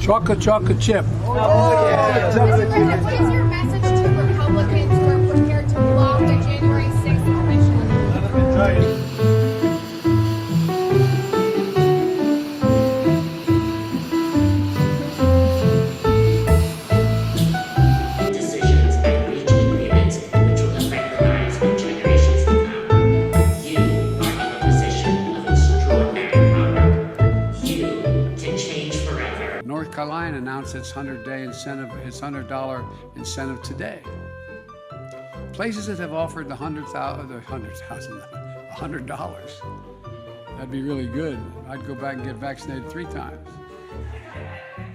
Chocolate chip. What is your message to Republicans who are prepared to block the January 6th commission? Decisions and reach agreements which will affect the lives of generations to come. You are in a position of extraordinary power. You can change forever. North Carolina announced its $100 incentive today. Places that have offered the $100, that'd be really good. I'd go back and get vaccinated 3 times.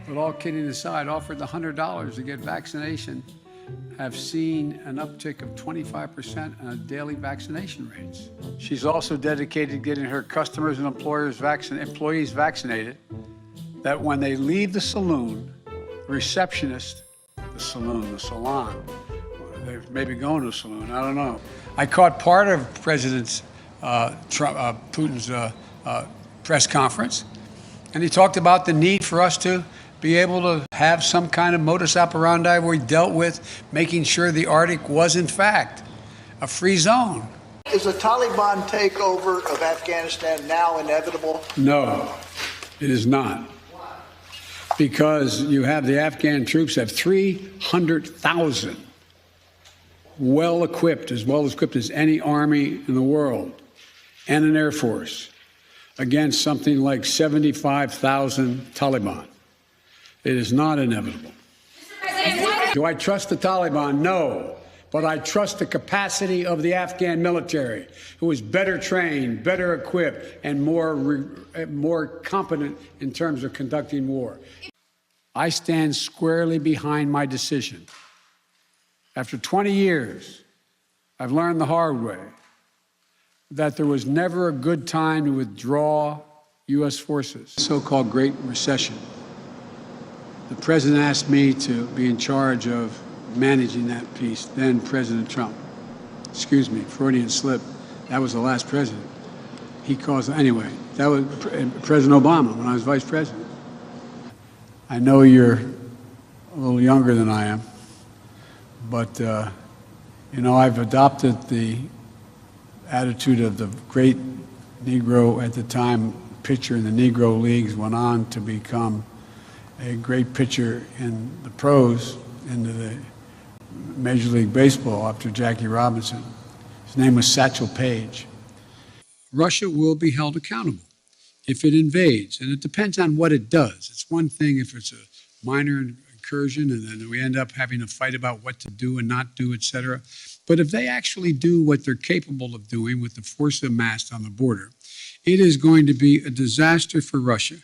But all kidding aside, offered the $100 to get vaccination have seen an uptick of 25% in daily vaccination rates. She's also dedicated to getting her customers and employees vaccinated, that when they leave the saloon, the salon, they may be going to a saloon, I don't know. I caught part of President Putin's press conference, and he talked about the need for us to be able to have some kind of modus operandi where we dealt with making sure the Arctic was, in fact, a free zone. Is a Taliban takeover of Afghanistan now inevitable? No, it is not. Because you have the Afghan troops have 300,000 well equipped as any army in the world, and an air force against something like 75,000 Taliban. It is not inevitable. Do I trust the Taliban? No. But I trust the capacity of the Afghan military, who is better trained, better equipped, and more competent in terms of conducting war. I stand squarely behind my decision. After 20 years, I've learned the hard way that there was never a good time to withdraw U.S. forces. So-called Great Recession. The president asked me to be in charge of managing that piece, then President Trump. Excuse me, Freudian slip. That was the last president. Anyway, that was President Obama when I was vice president. I know you're a little younger than I am, but, I've adopted the attitude of the great Negro at the time pitcher in the Negro Leagues, went on to become a great pitcher in the pros, into the Major League Baseball after Jackie Robinson. His name was Satchel Paige. Russia will be held accountable if it invades, and it depends on what it does. It's one thing if it's a minor incursion and then we end up having a fight about what to do and not do, et cetera. But if they actually do what they're capable of doing with the force amassed on the border, it is going to be a disaster for Russia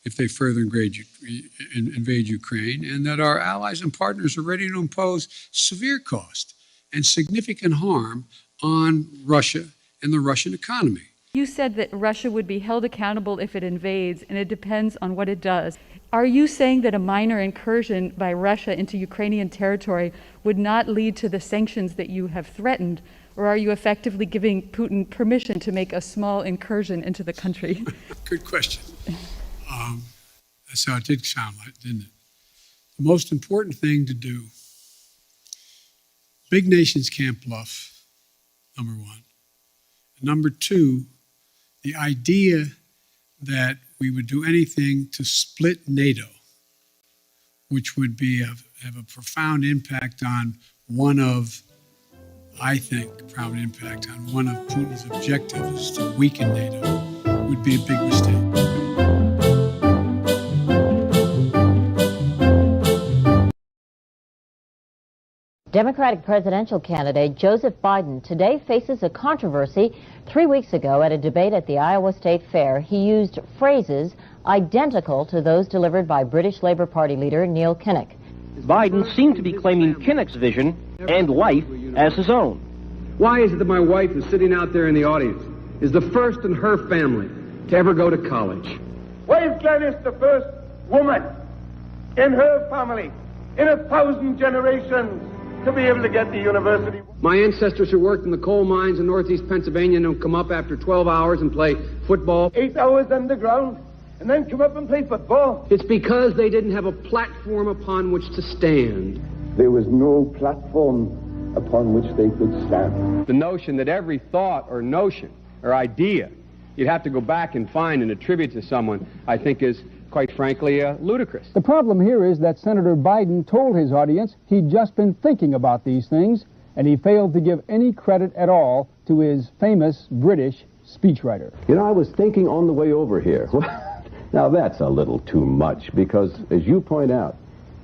if they further invade Ukraine, and that our allies and partners are ready to impose severe cost and significant harm on Russia and the Russian economy. You said that Russia would be held accountable if it invades, and it depends on what it does. Are you saying that a minor incursion by Russia into Ukrainian territory would not lead to the sanctions that you have threatened, or are you effectively giving Putin permission to make a small incursion into the country? Good question. That's how it did sound like, didn't it? The most important thing to do, big nations can't bluff, number one. Number two, the idea that we would do anything to split NATO, which would have a profound impact on profound impact on one of Putin's objectives to weaken NATO, would be a big mistake. Democratic presidential candidate Joseph Biden today faces a controversy. 3 weeks ago at a debate at the Iowa State Fair, he used phrases identical to those delivered by British Labour Party leader Neil Kinnock. Biden seemed to be claiming Kinnock's vision and life as his own. Why is it that my wife, who's sitting out there in the audience, is the first in her family to ever go to college? Why is Gladys the first woman in her family in 1,000 generations to be able to get to university? My ancestors who worked in the coal mines in northeast Pennsylvania don't come up after 12 hours and play football. 8 hours underground, and then come up and play football? It's because they didn't have a platform upon which to stand. There was no platform upon which they could stand. The notion that every thought or notion or idea you'd have to go back and find and attribute to someone, I think is, quite frankly, ludicrous. The problem here is that Senator Biden told his audience he'd just been thinking about these things, and he failed to give any credit at all to his famous British speechwriter. You know, I was thinking on the way over here. Now, that's a little too much, because, as you point out,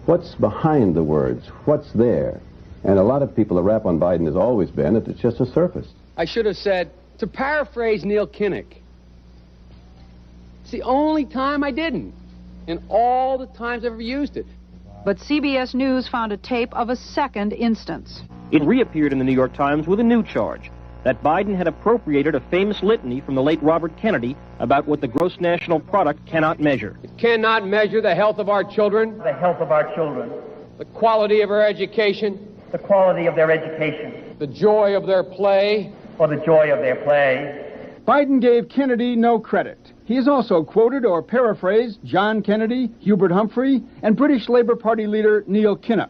what's behind the words? What's there? And a lot of people, the rap on Biden has always been that it's just a surface. I should have said, to paraphrase Neil Kinnock, it's the only time I didn't, in all the times I've ever used it. But CBS News found a tape of a second instance. It reappeared in the New York Times with a new charge, that Biden had appropriated a famous litany from the late Robert Kennedy about what the gross national product cannot measure. It cannot measure the health of our children, The health of our children, the quality of our education, the quality of their education, the joy of their play, or the joy of their play. Biden gave Kennedy no credit. He has also quoted or paraphrased John Kennedy, Hubert Humphrey, and British Labour Party leader Neil Kinnock,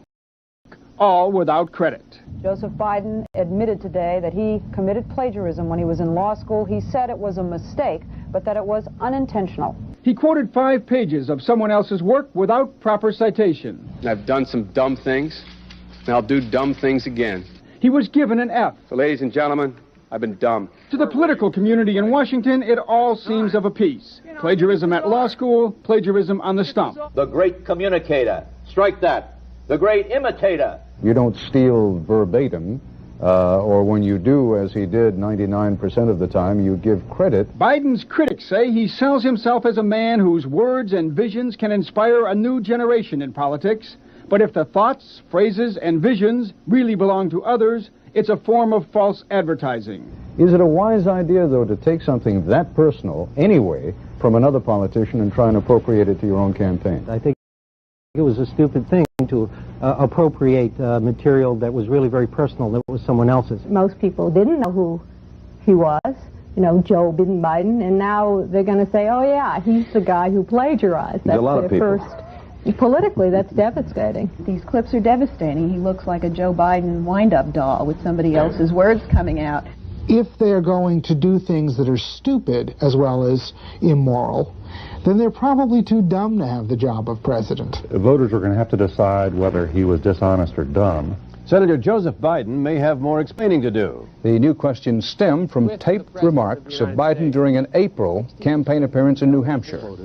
all without credit. Joseph Biden admitted today that he committed plagiarism when he was in law school. He said it was a mistake, but that it was unintentional. He quoted 5 pages of someone else's work without proper citation. I've done some dumb things, and I'll do dumb things again. He was given an F. So, ladies and gentlemen, I've been dumb. To the political community in Washington, it all seems of a piece. Plagiarism at law school, plagiarism on the stump. The great communicator. Strike that. The great imitator. You don't steal verbatim, or when you do, as he did 99% of the time, you give credit. Biden's critics say he sells himself as a man whose words and visions can inspire a new generation in politics. But if the thoughts, phrases, and visions really belong to others, it's a form of false advertising. Is it a wise idea, though, to take something that personal, anyway, from another politician and try and appropriate it to your own campaign? I think it was a stupid thing to appropriate material that was really very personal, that was someone else's. Most people didn't know who he was, you know, Joe Biden, and now they're going to say, oh yeah, he's the guy who plagiarized. That's a lot of people. Politically, that's devastating. These clips are devastating. He looks like a Joe Biden wind-up doll with somebody else's words coming out. If they're going to do things that are stupid as well as immoral, then they're probably too dumb to have the job of president. Voters are going to have to decide whether he was dishonest or dumb. Senator Joseph Biden may have more explaining to do. The new questions stem from taped remarks of Biden during an April campaign appearance in New Hampshire.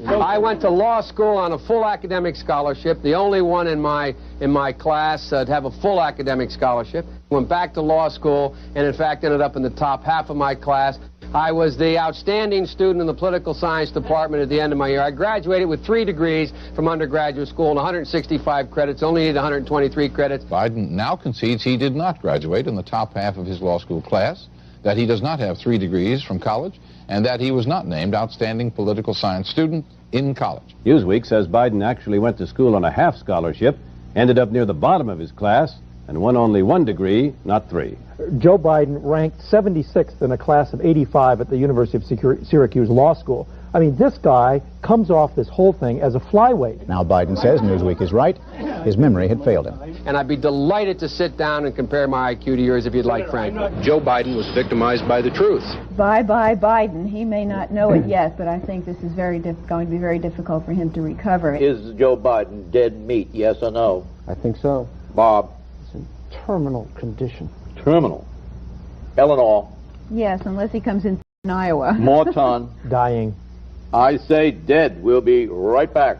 I went to law school on a full academic scholarship, the only one in my class to have a full academic scholarship. Went back to law school and, in fact, ended up in the top half of my class. I was the outstanding student in the political science department at the end of my year. I graduated with 3 degrees from undergraduate school and 165 credits, only needed 123 credits. Biden now concedes he did not graduate in the top half of his law school class, that he does not have 3 degrees from college, and that he was not named outstanding political science student in college. Newsweek says Biden actually went to school on a half scholarship, ended up near the bottom of his class, and won only 1 degree, not 3. Joe Biden ranked 76th in a class of 85 at the University of Syracuse Law School. I mean, this guy comes off this whole thing as a flyweight. Now Biden says Newsweek is right. His memory had failed him. And I'd be delighted to sit down and compare my IQ to yours if you'd like, Frank. Joe Biden was victimized by the truth. Bye-bye Biden. He may not know it yet, but I think this is going to be very difficult for him to recover. Is Joe Biden dead meat, yes or no? I think so. Bob? It's in terminal condition. Terminal. Eleanor? Yes, unless he comes in Iowa. Morton? Dying. I say dead. We'll be right back.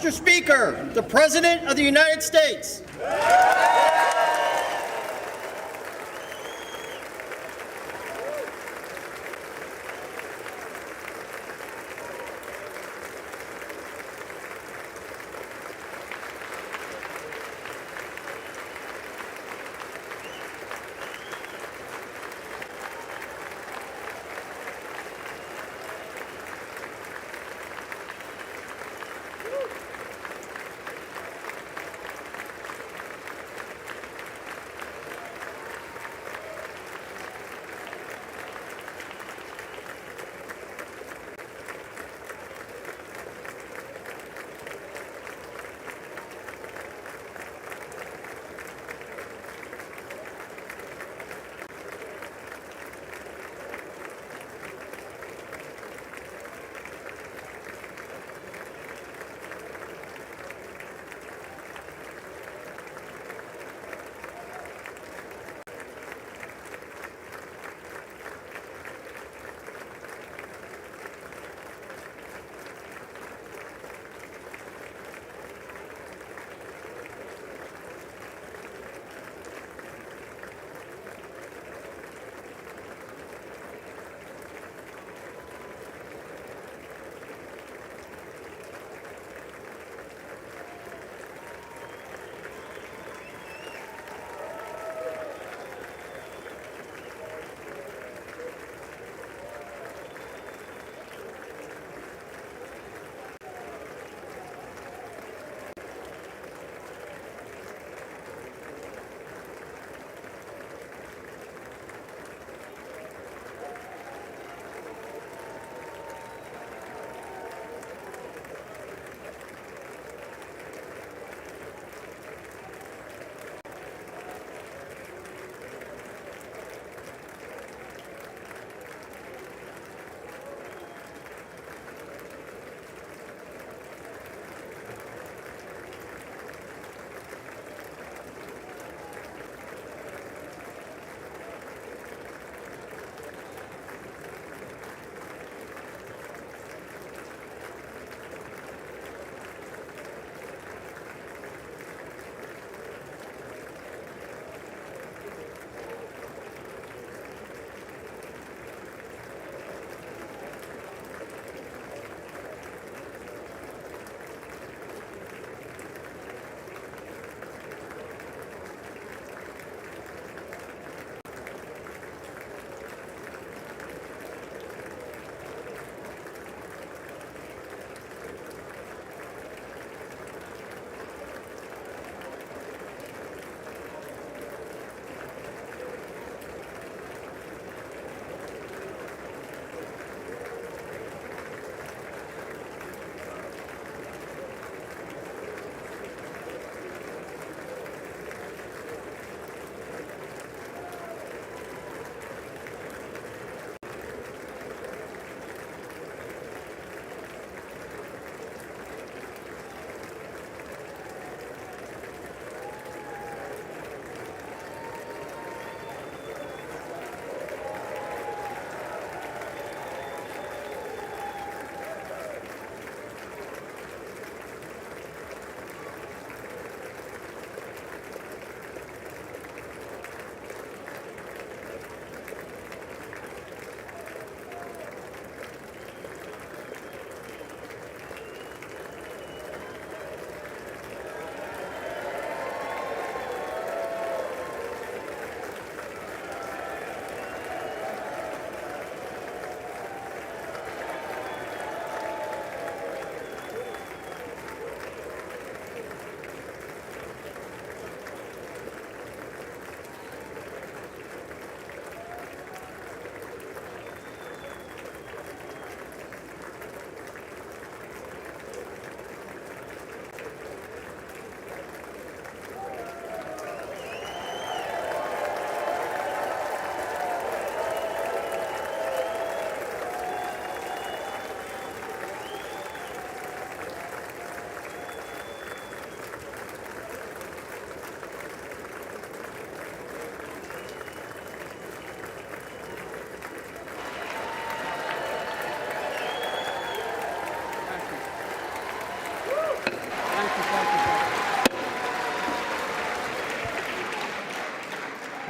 Mr. Speaker, the President of the United States.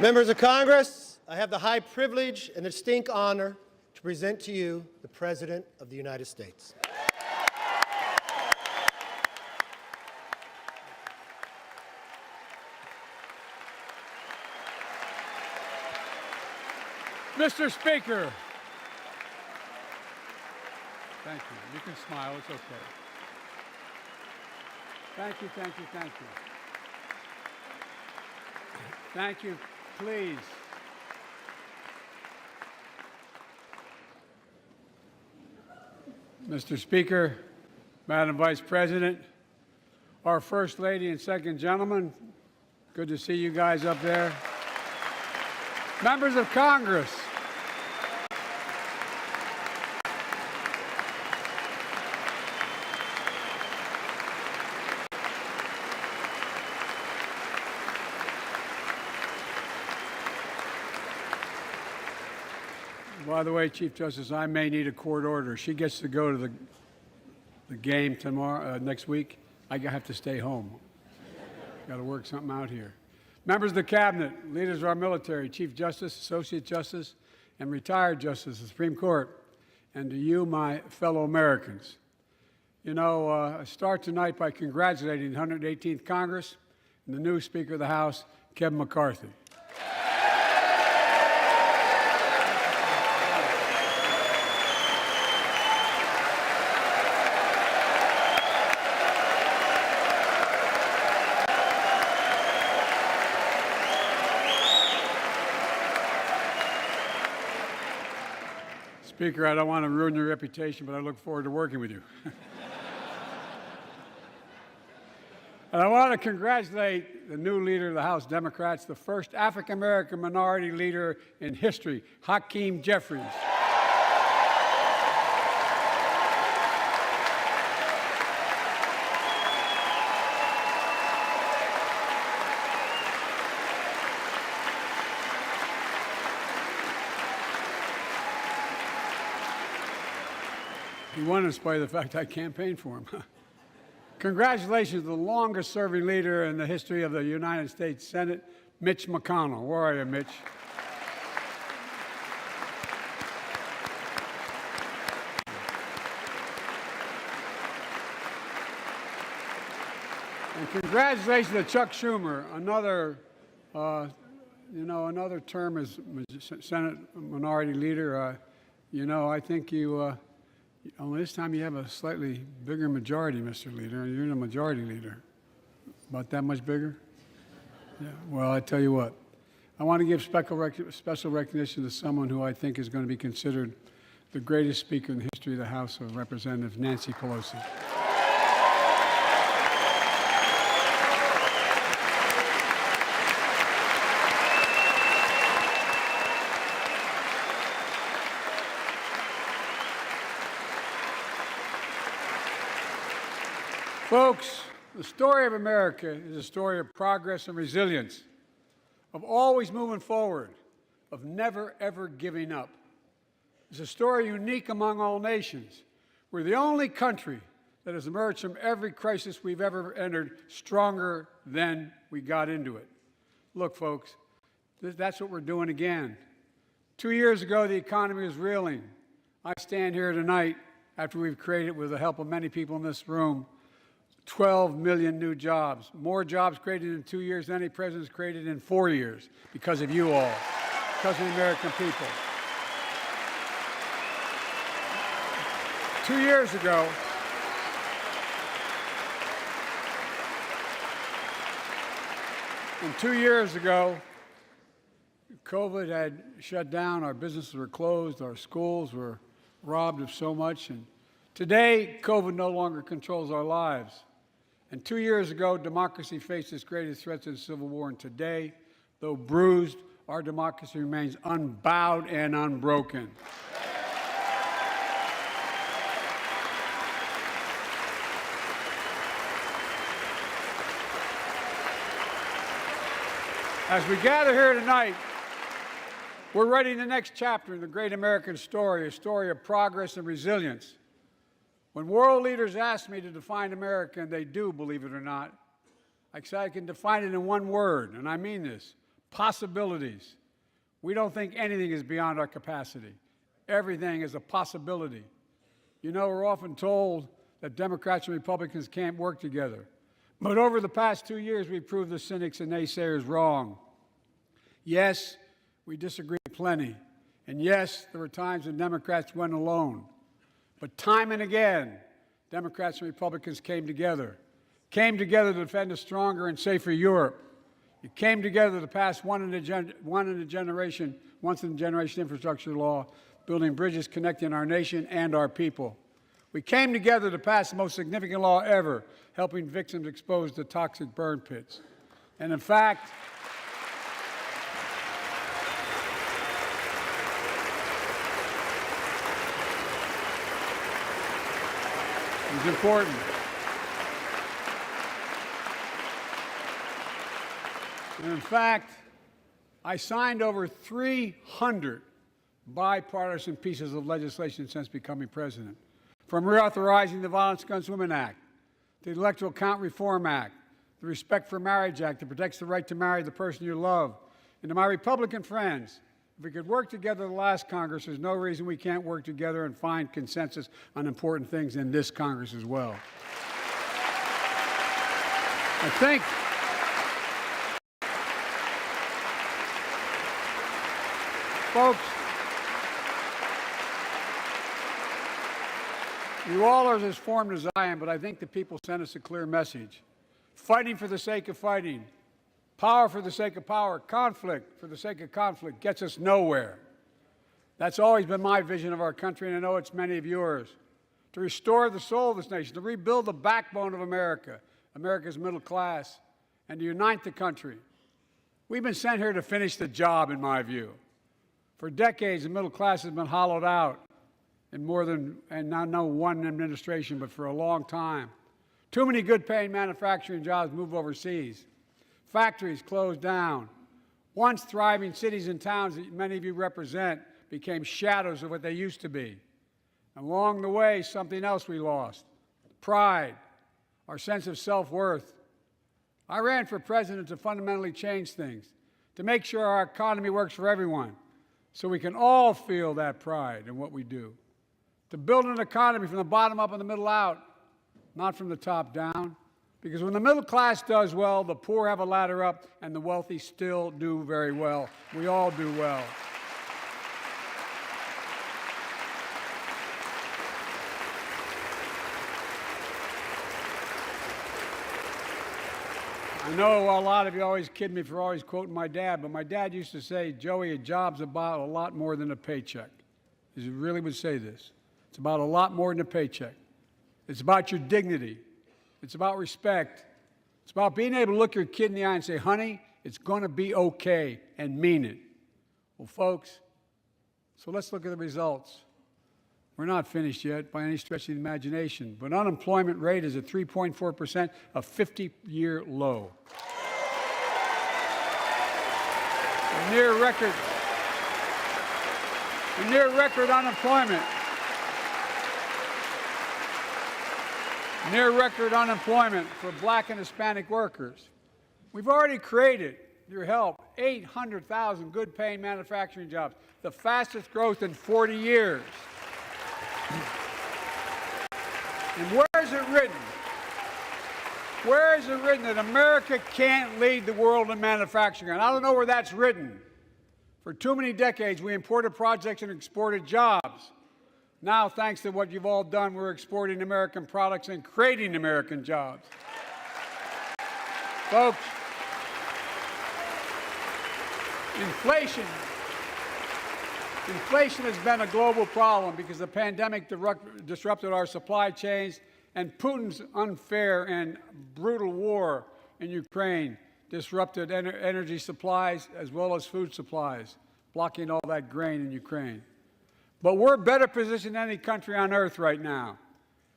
Members of Congress, I have the high privilege and the distinct honor to present to you the President of the United States. Mr. Speaker. Thank you. You can smile. It's okay. Thank you, thank you, thank you. Thank you. Please. Mr. Speaker, Madam Vice President, our First Lady and Second Gentleman, good to see you guys up there. Members of Congress, by the way, Chief Justice, I may need a court order. She gets to go to the game tomorrow, next week. I have to stay home. Got to work something out here. Members of the Cabinet, leaders of our military, Chief Justice, Associate Justice, and retired Justice of the Supreme Court, and to you, my fellow Americans. You know, I start tonight by congratulating the 118th Congress and the new Speaker of the House, Kevin McCarthy. Speaker, I don't want to ruin your reputation, but I look forward to working with you. And I want to congratulate the new leader of the House Democrats, the first African-American minority leader in history, Hakeem Jeffries. He won in spite of the fact I campaigned for him. Congratulations to the longest-serving leader in the history of the United States Senate, Mitch McConnell. Where are you, Mitch? And congratulations to Chuck Schumer, another, another term as Senate Minority Leader. I think you. Only this time you have a slightly bigger majority, Mr. Leader, and you're the majority leader. About that much bigger? Yeah. Well, I tell you what, I want to give special recognition to someone who I think is going to be considered the greatest speaker in the history of the House of Representatives, Nancy Pelosi. Folks, the story of America is a story of progress and resilience, of always moving forward, of never, ever giving up. It's a story unique among all nations. We're the only country that has emerged from every crisis we've ever entered stronger than we got into it. Look, folks, that's what we're doing again. 2 years ago, the economy was reeling. I stand here tonight after we've created, with the help of many people in this room, 12 million new jobs, more jobs created in 2 years than any president has created in 4 years, because of you all, because of the American people. 2 years ago, COVID had shut down, our businesses were closed, our schools were robbed of so much, and today, COVID no longer controls our lives. And 2 years ago, democracy faced its greatest threats in the Civil War, and today, though bruised, our democracy remains unbowed and unbroken. As we gather here tonight, we're writing the next chapter in the great American story, a story of progress and resilience. When world leaders ask me to define America, and they do, believe it or not, I say I can define it in one word, and I mean this: possibilities. We don't think anything is beyond our capacity. Everything is a possibility. You know, we're often told that Democrats and Republicans can't work together. But over the past 2 years, we've proved the cynics and naysayers wrong. Yes, we disagree plenty. And yes, there were times when Democrats went alone. But time and again, Democrats and Republicans came together to defend a stronger and safer Europe. You came together to pass once in a generation infrastructure law, building bridges connecting our nation and our people. We came together to pass the most significant law ever, helping victims exposed to toxic burn pits. And in fact, it's important. And in fact, I signed over 300 bipartisan pieces of legislation since becoming president. From reauthorizing the Violence Against Women Act, the Electoral Count Reform Act, the Respect for Marriage Act that protects the right to marry the person you love. And to my Republican friends, if we could work together the last Congress, there's no reason we can't work together and find consensus on important things in this Congress as well. I think folks, you all are as formed as I am, but I think the people sent us a clear message. Fighting for the sake of fighting, power for the sake of power, conflict for the sake of conflict gets us nowhere. That's always been my vision of our country, and I know it's many of yours. To restore the soul of this nation, to rebuild the backbone of America, America's middle class, and to unite the country. We've been sent here to finish the job, in my view. For decades, the middle class has been hollowed out in more than, and not no one administration, but for a long time. Too many good-paying manufacturing jobs move overseas. Factories closed down. Once thriving cities and towns that many of you represent became shadows of what they used to be. Along the way, something else we lost: pride, our sense of self-worth. I ran for president to fundamentally change things, to make sure our economy works for everyone, so we can all feel that pride in what we do. To build an economy from the bottom up and the middle out, not from the top down. Because when the middle class does well, the poor have a ladder up, and the wealthy still do very well. We all do well. I know a lot of you always kid me for always quoting my dad, but my dad used to say, Joey, a job's about a lot more than a paycheck. He really would say this. It's about a lot more than a paycheck. It's about your dignity. It's about respect. It's about being able to look your kid in the eye and say, honey, it's going to be okay, and mean it. Well, folks, so let's look at the results. We're not finished yet by any stretch of the imagination, but unemployment rate is at 3.4%, a 50-year low. A near record unemployment. Near record unemployment for Black and Hispanic workers. We've already created, with your help, 800,000 good-paying manufacturing jobs, the fastest growth in 40 years. And where is it written? Where is it written that America can't lead the world in manufacturing? And I don't know where that's written. For too many decades, we imported projects and exported jobs. Now, thanks to what you've all done, we're exporting American products and creating American jobs. Folks, Inflation has been a global problem because the pandemic disrupted our supply chains, and Putin's unfair and brutal war in Ukraine disrupted energy supplies as well as food supplies, blocking all that grain in Ukraine. But we're better positioned than any country on earth right now.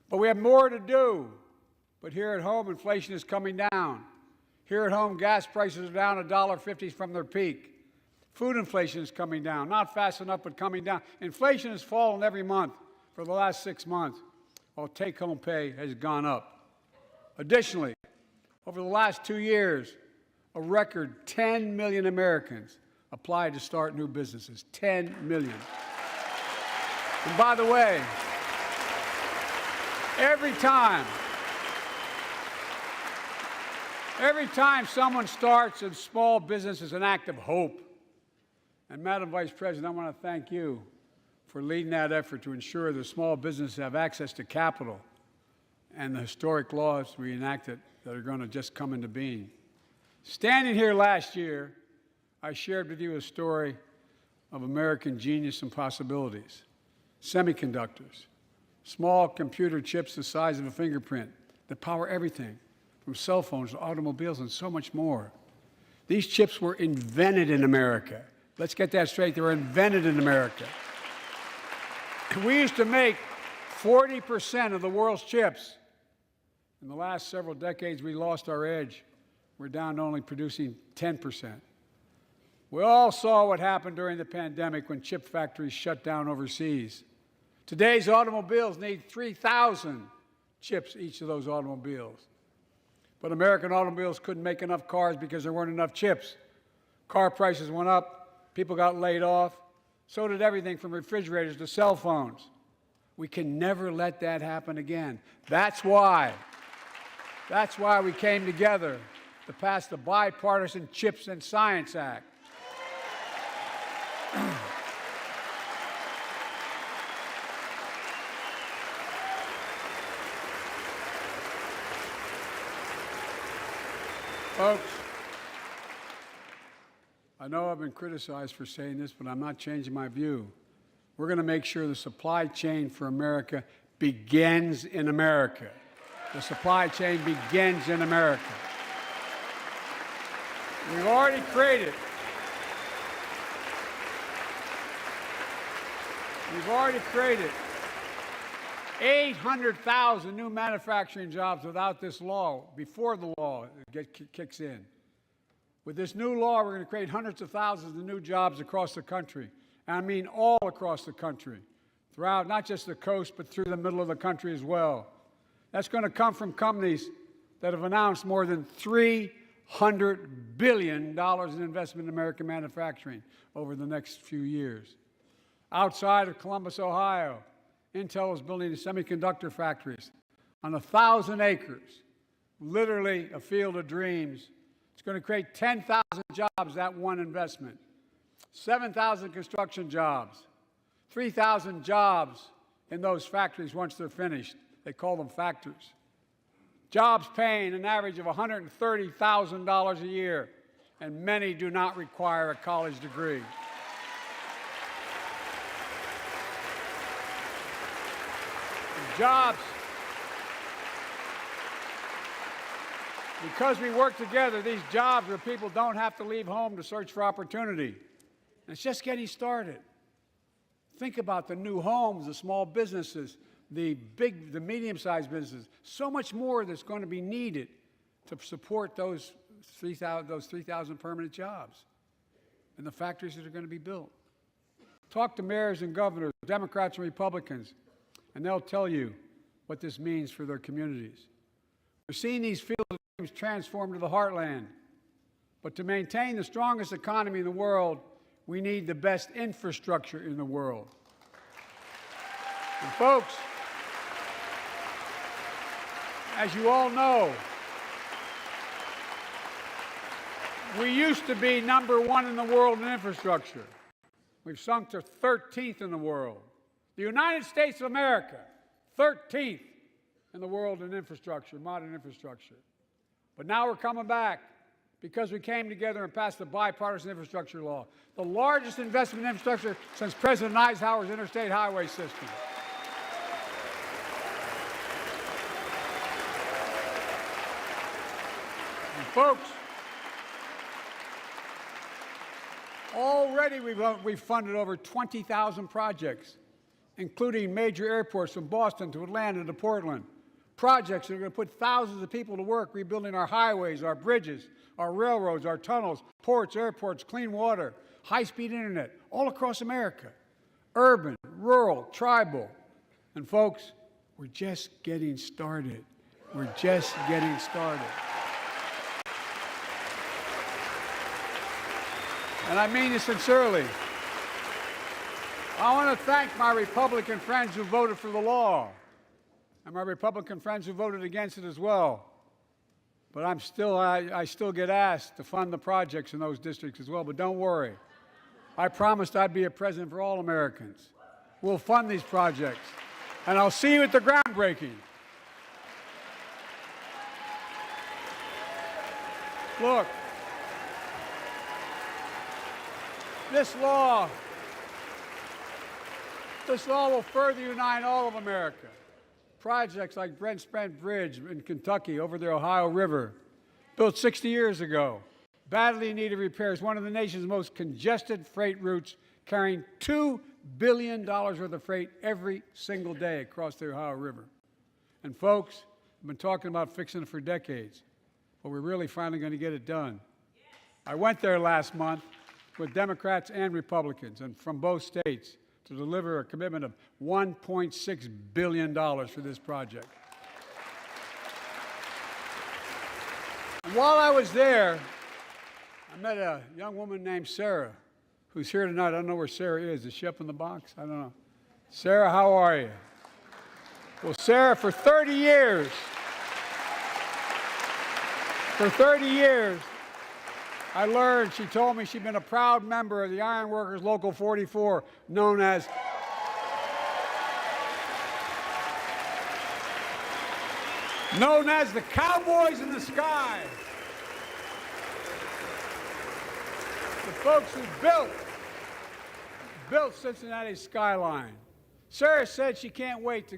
But we have more to do. But here at home, inflation is coming down. Here at home, gas prices are down $1.50 from their peak. Food inflation is coming down, not fast enough, but coming down. Inflation has fallen every month for the last 6 months, while take-home pay has gone up. Additionally, over the last 2 years, a record 10 million Americans applied to start new businesses. 10 million. And by the way, every time someone starts a small business is an act of hope. And Madam Vice President, I want to thank you for leading that effort to ensure that small businesses have access to capital and the historic laws we enacted that are going to just come into being. Standing here last year, I shared with you a story of American genius and possibilities. Semiconductors, small computer chips the size of a fingerprint that power everything, from cell phones to automobiles and so much more. These chips were invented in America. Let's get that straight. They were invented in America. We used to make 40% of the world's chips. In the last several decades, we lost our edge. We're down to only producing 10%. We all saw what happened during the pandemic when chip factories shut down overseas. Today's automobiles need 3,000 chips, each of those automobiles. But American automobiles couldn't make enough cars because there weren't enough chips. Car prices went up, people got laid off, so did everything from refrigerators to cell phones. We can never let that happen again. That's why we came together to pass the Bipartisan Chips and Science Act. Folks, I know I've been criticized for saying this, but I'm not changing my view. We're going to make sure the supply chain for America begins in America. The supply chain begins in America. We've already created 800,000 new manufacturing jobs without this law, before the law kicks in. With this new law, we're going to create hundreds of thousands of new jobs across the country. And I mean all across the country, throughout not just the coast, but through the middle of the country as well. That's going to come from companies that have announced more than $300 billion in investment in American manufacturing over the next few years. Outside of Columbus, Ohio, Intel is building semiconductor factories on 1,000 acres, literally a field of dreams. It's going to create 10,000 jobs, that one investment, 7,000 construction jobs, 3,000 jobs in those factories once they're finished. They call them factories. Jobs paying an average of $130,000 a year, and many do not require a college degree. Jobs. Because we work together, these jobs where people don't have to leave home to search for opportunity. And it's just getting started. Think about the new homes, the small businesses, the medium-sized businesses. So much more that's going to be needed to support those 3,000 permanent jobs and the factories that are going to be built. Talk to mayors and governors, Democrats and Republicans, and they'll tell you what this means for their communities. We're seeing these fields of dreams transform to the heartland. But to maintain the strongest economy in the world, we need the best infrastructure in the world. And folks, as you all know, we used to be #1 in the world in infrastructure. We've sunk to 13th in the world. The United States of America, 13th in the world in infrastructure, modern infrastructure. But now we're coming back because we came together and passed the bipartisan infrastructure law, the largest investment in infrastructure since President Eisenhower's interstate highway system. And folks, already we've funded over 20,000 projects, including major airports from Boston to Atlanta to Portland. Projects that are going to put thousands of people to work rebuilding our highways, our bridges, our railroads, our tunnels, ports, airports, clean water, high-speed internet, all across America. Urban, rural, tribal. And folks, we're just getting started. We're just getting started. And I mean this sincerely. I want to thank my Republican friends who voted for the law, and my Republican friends who voted against it as well. But I still get asked to fund the projects in those districts as well. But don't worry. I promised I'd be a president for all Americans. We'll fund these projects. And I'll see you at the groundbreaking. Look, this law will further unite all of America. Projects like Brent Spence Bridge in Kentucky over the Ohio River, built 60 years ago, badly needed repairs, one of the nation's most congested freight routes, carrying $2 billion worth of freight every single day across the Ohio River. And folks, I've been talking about fixing it for decades, but we're really finally going to get it done. I went there last month with Democrats and Republicans and from both states to deliver a commitment of $1.6 billion for this project. And while I was there, I met a young woman named Sarah, who's here tonight. I don't know where Sarah is. Is she up in the box? I don't know. Sarah, how are you? Well, Sarah, for 30 years, I learned, she told me she'd been a proud member of the Iron Workers Local 44, known as the Cowboys in the Sky. The folks who built Cincinnati's skyline. Sarah said she can't wait to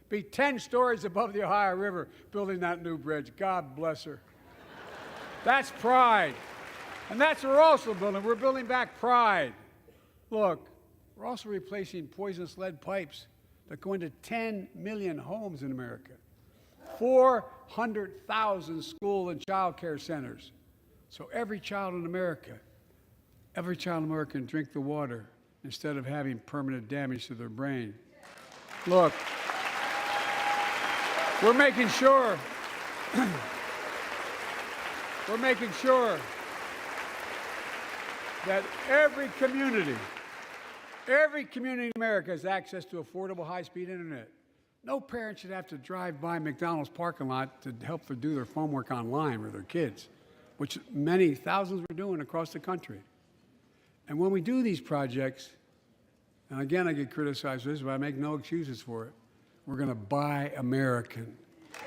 be 10 stories above the Ohio River building that new bridge. God bless her. That's pride. And that's what we're also building. We're building back pride. Look, we're also replacing poisonous lead pipes that go into 10 million homes in America, 400,000 school and child care centers. So every child in America can drink the water instead of having permanent damage to their brain. Look, we're making sure that every community in America has access to affordable high-speed internet. No parent should have to drive by McDonald's parking lot to help them do their homework online with their kids, which many thousands are doing across the country. And when we do these projects, and again I get criticized for this, but I make no excuses for it, we're going to buy American.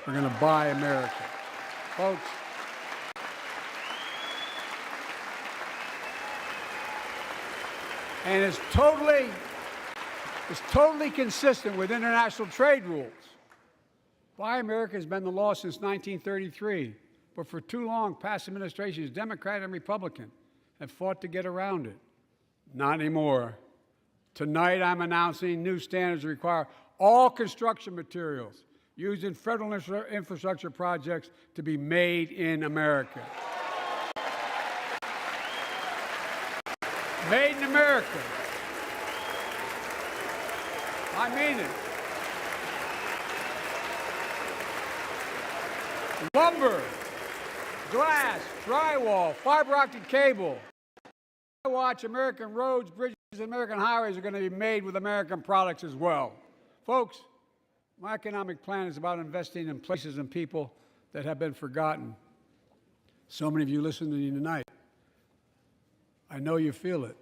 We're going to buy American. Folks, and it's totally consistent with international trade rules. Buy America has been the law since 1933, but for too long, past administrations, Democrat and Republican, have fought to get around it. Not anymore. Tonight, I'm announcing new standards that require all construction materials used in federal infrastructure projects to be made in America. Made in America. I mean it. Lumber, glass, drywall, fiber optic cable. I watch American roads, bridges, and American highways are going to be made with American products as well. Folks, my economic plan is about investing in places and people that have been forgotten. So many of you listening to me tonight, I know you feel it.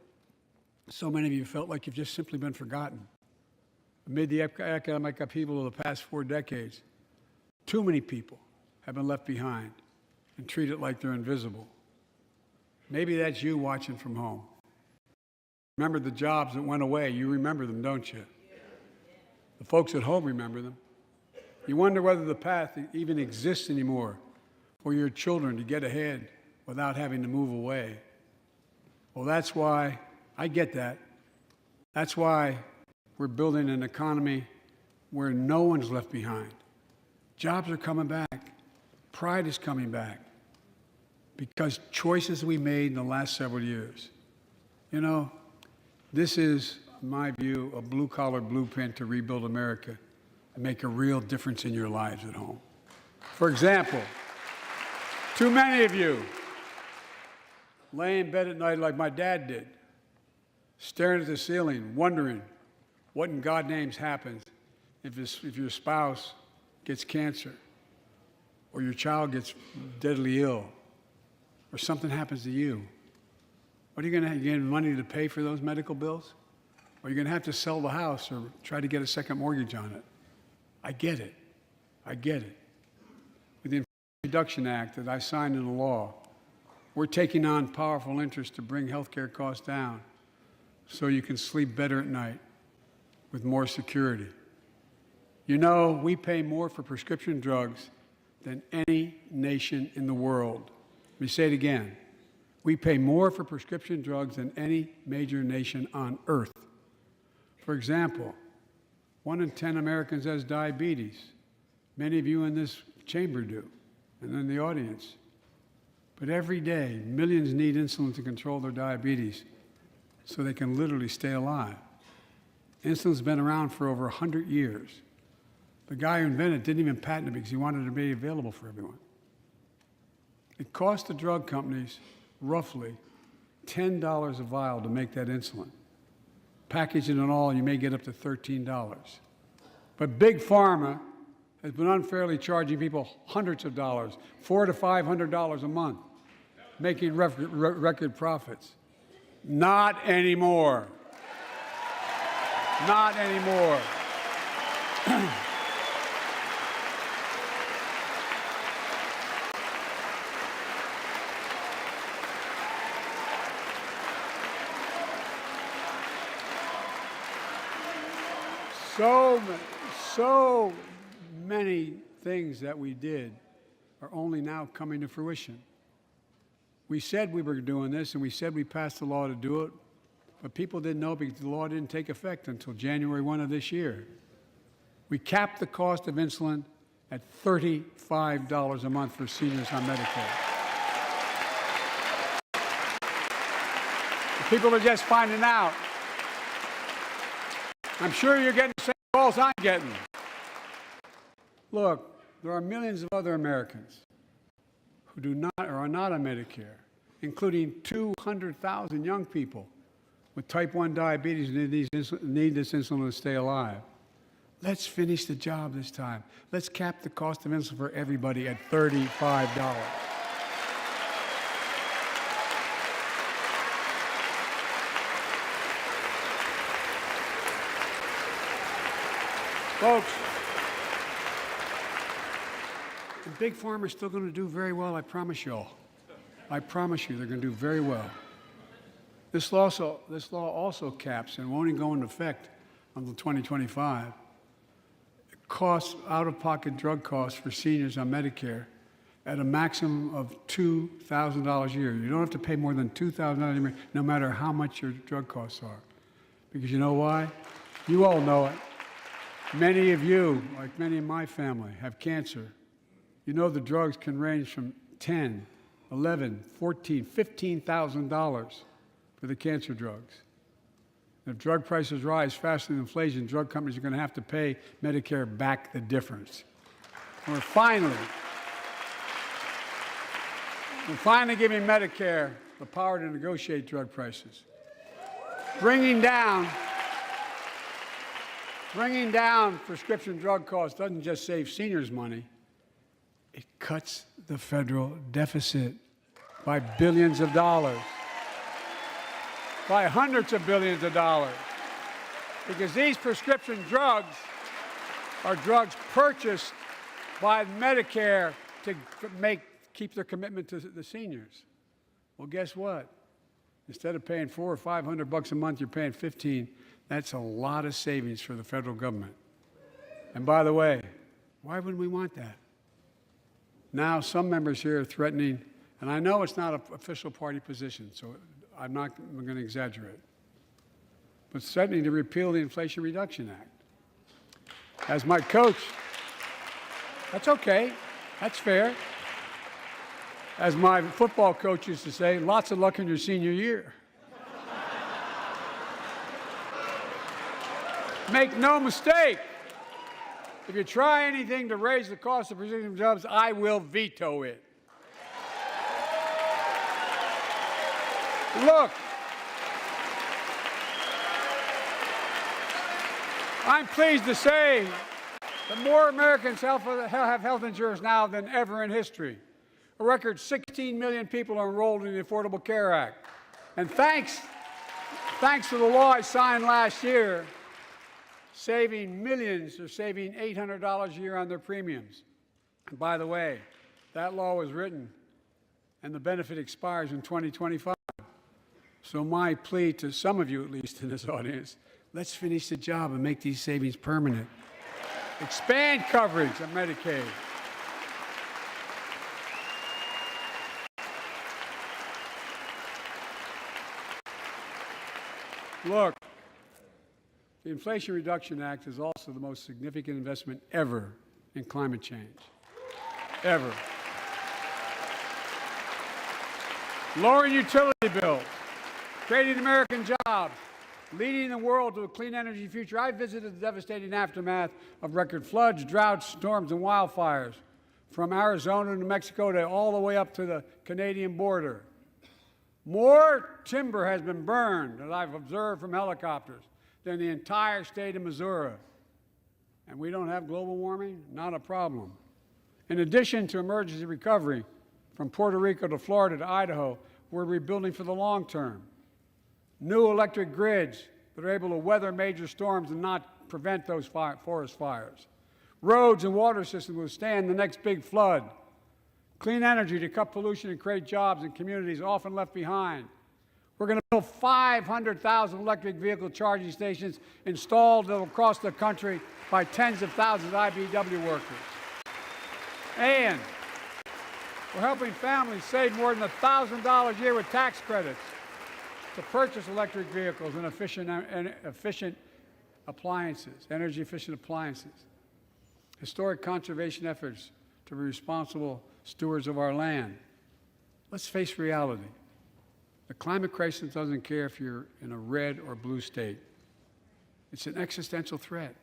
So many of you felt like you've just simply been forgotten. Amid the economic upheaval of the past 4 decades, too many people have been left behind and treated like they're invisible. Maybe that's you watching from home. Remember the jobs that went away. You remember them, don't you? The folks at home remember them. You wonder whether the path even exists anymore for your children to get ahead without having to move away. Well, that's why I get that. That's why we're building an economy where no one's left behind. Jobs are coming back. Pride is coming back. Because choices we made in the last several years. You know, this is, in my view, a blue-collar blueprint to rebuild America and make a real difference in your lives at home. For example, too many of you lay in bed at night like my dad did, staring at the ceiling, wondering what in God's name happens if your spouse gets cancer, or your child gets deadly ill, or something happens to you. What are you going to get money to pay for those medical bills? Or you're going to have to sell the house or try to get a second mortgage on it. I get it. I get it. With the Inflation Reduction Act that I signed into law, we're taking on powerful interests to bring health care costs down so you can sleep better at night with more security. You know, we pay more for prescription drugs than any nation in the world. Let me say it again. We pay more for prescription drugs than any major nation on earth. For example, 1 in 10 Americans has diabetes. Many of you in this chamber do, and in the audience. But every day, millions need insulin to control their diabetes so they can literally stay alive. Insulin's been around for over 100 years. The guy who invented it didn't even patent it because he wanted it to be available for everyone. It cost the drug companies roughly $10 a vial to make that insulin. Packaging and all, you may get up to $13. But Big Pharma has been unfairly charging people hundreds of dollars, $400 to $500 a month, making record profits. Not anymore. Not anymore. So many things that we did are only now coming to fruition. We said we were doing this, and we said we passed the law to do it, but people didn't know because the law didn't take effect until January 1 of this year. We capped the cost of insulin at $35 a month for seniors on Medicare. People are just finding out. I'm sure you're getting the same calls I'm getting. Look, there are millions of other Americans who do not or are not on Medicare, including 200,000 young people with type 1 diabetes who need this insulin to stay alive. Let's finish the job this time. Let's cap the cost of insulin for everybody at $35. Folks, and Big Pharma is still going to do very well, I promise you all. I promise you they're going to do very well. This law also caps, and won't even go into effect until 2025, costs, out-of-pocket drug costs for seniors on Medicare at a maximum of $2,000 a year. You don't have to pay more than $2,000 a year, no matter how much your drug costs are. Because you know why? You all know it. Many of you, like many in my family, have cancer. You know the drugs can range from $10,000, $11,000, $14,000, $15,000 for the cancer drugs. If drug prices rise faster than inflation, drug companies are going to have to pay Medicare back the difference. And we're finally giving Medicare the power to negotiate drug prices. Bringing down prescription drug costs doesn't just save seniors money, it cuts the federal deficit by billions of dollars, by hundreds of billions of dollars, because these prescription drugs are drugs purchased by Medicare to keep their commitment to the seniors. Well, guess what? Instead of paying $400 or $500 a month, you're paying $15. That's a lot of savings for the federal government. And by the way, why would we want that? Now, some members here are threatening, and I know it's not an official party position, so I'm going to exaggerate, but threatening to repeal the Inflation Reduction Act. As my coach, that's okay, that's fair. As my football coach used to say, lots of luck in your senior year. Make no mistake, if you try anything to raise the cost of prescription drugs, I will veto it. Look, I'm pleased to say that more Americans have health insurance now than ever in history. A record 16 million people are enrolled in the Affordable Care Act. And thanks to the law I signed last year, saving millions are saving $800 a year on their premiums. And by the way, that law was written and the benefit expires in 2025. So my plea to some of you, at least in this audience, let's finish the job and make these savings permanent. Expand coverage of Medicaid. Look, the Inflation Reduction Act is also the most significant investment ever in climate change. Ever. Lowering utility bills, creating American jobs, leading the world to a clean energy future. I visited the devastating aftermath of record floods, droughts, storms, and wildfires from Arizona to Mexico to all the way up to the Canadian border. More timber has been burned, as I've observed from helicopters, than the entire state of Missouri. And we don't have global warming? Not a problem. In addition to emergency recovery, from Puerto Rico to Florida to Idaho, we're rebuilding for the long term. New electric grids that are able to weather major storms and not prevent those forest fires. Roads and water systems withstand the next big flood. Clean energy to cut pollution and create jobs in communities often left behind. We're going to build 500,000 electric vehicle charging stations installed across the country by tens of thousands of IBEW workers. And we're helping families save more than $1,000 a year with tax credits to purchase electric vehicles and efficient appliances, energy-efficient appliances. Historic conservation efforts to be responsible stewards of our land. Let's face reality. The climate crisis doesn't care if you're in a red or blue state. It's an existential threat.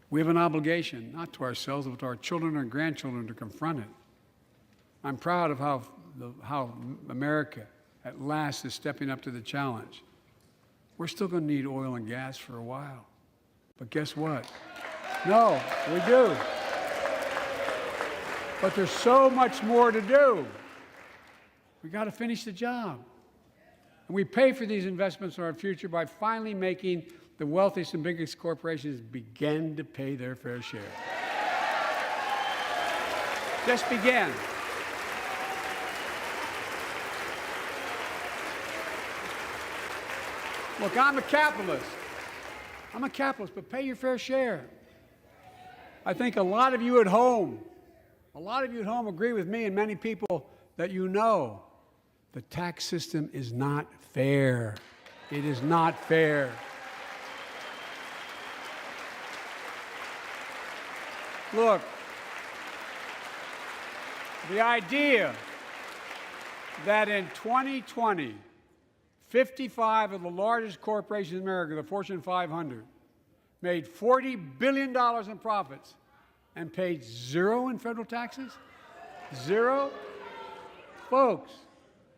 We have an obligation, not to ourselves, but to our children and grandchildren, to confront it. I'm proud of how America, at last, is stepping up to the challenge. We're still going to need oil and gas for a while. But guess what? No, we do. But there's so much more to do. We got to finish the job. And we pay for these investments in our future by finally making the wealthiest and biggest corporations begin to pay their fair share. Just begin. Look, I'm a capitalist. But pay your fair share. I think a lot of you at home agree with me and many people that you know. The tax system is not fair. It is not fair. Look, the idea that in 2020, 55 of the largest corporations in America, the Fortune 500, made $40 billion in profits and paid zero in federal taxes? Zero? Folks,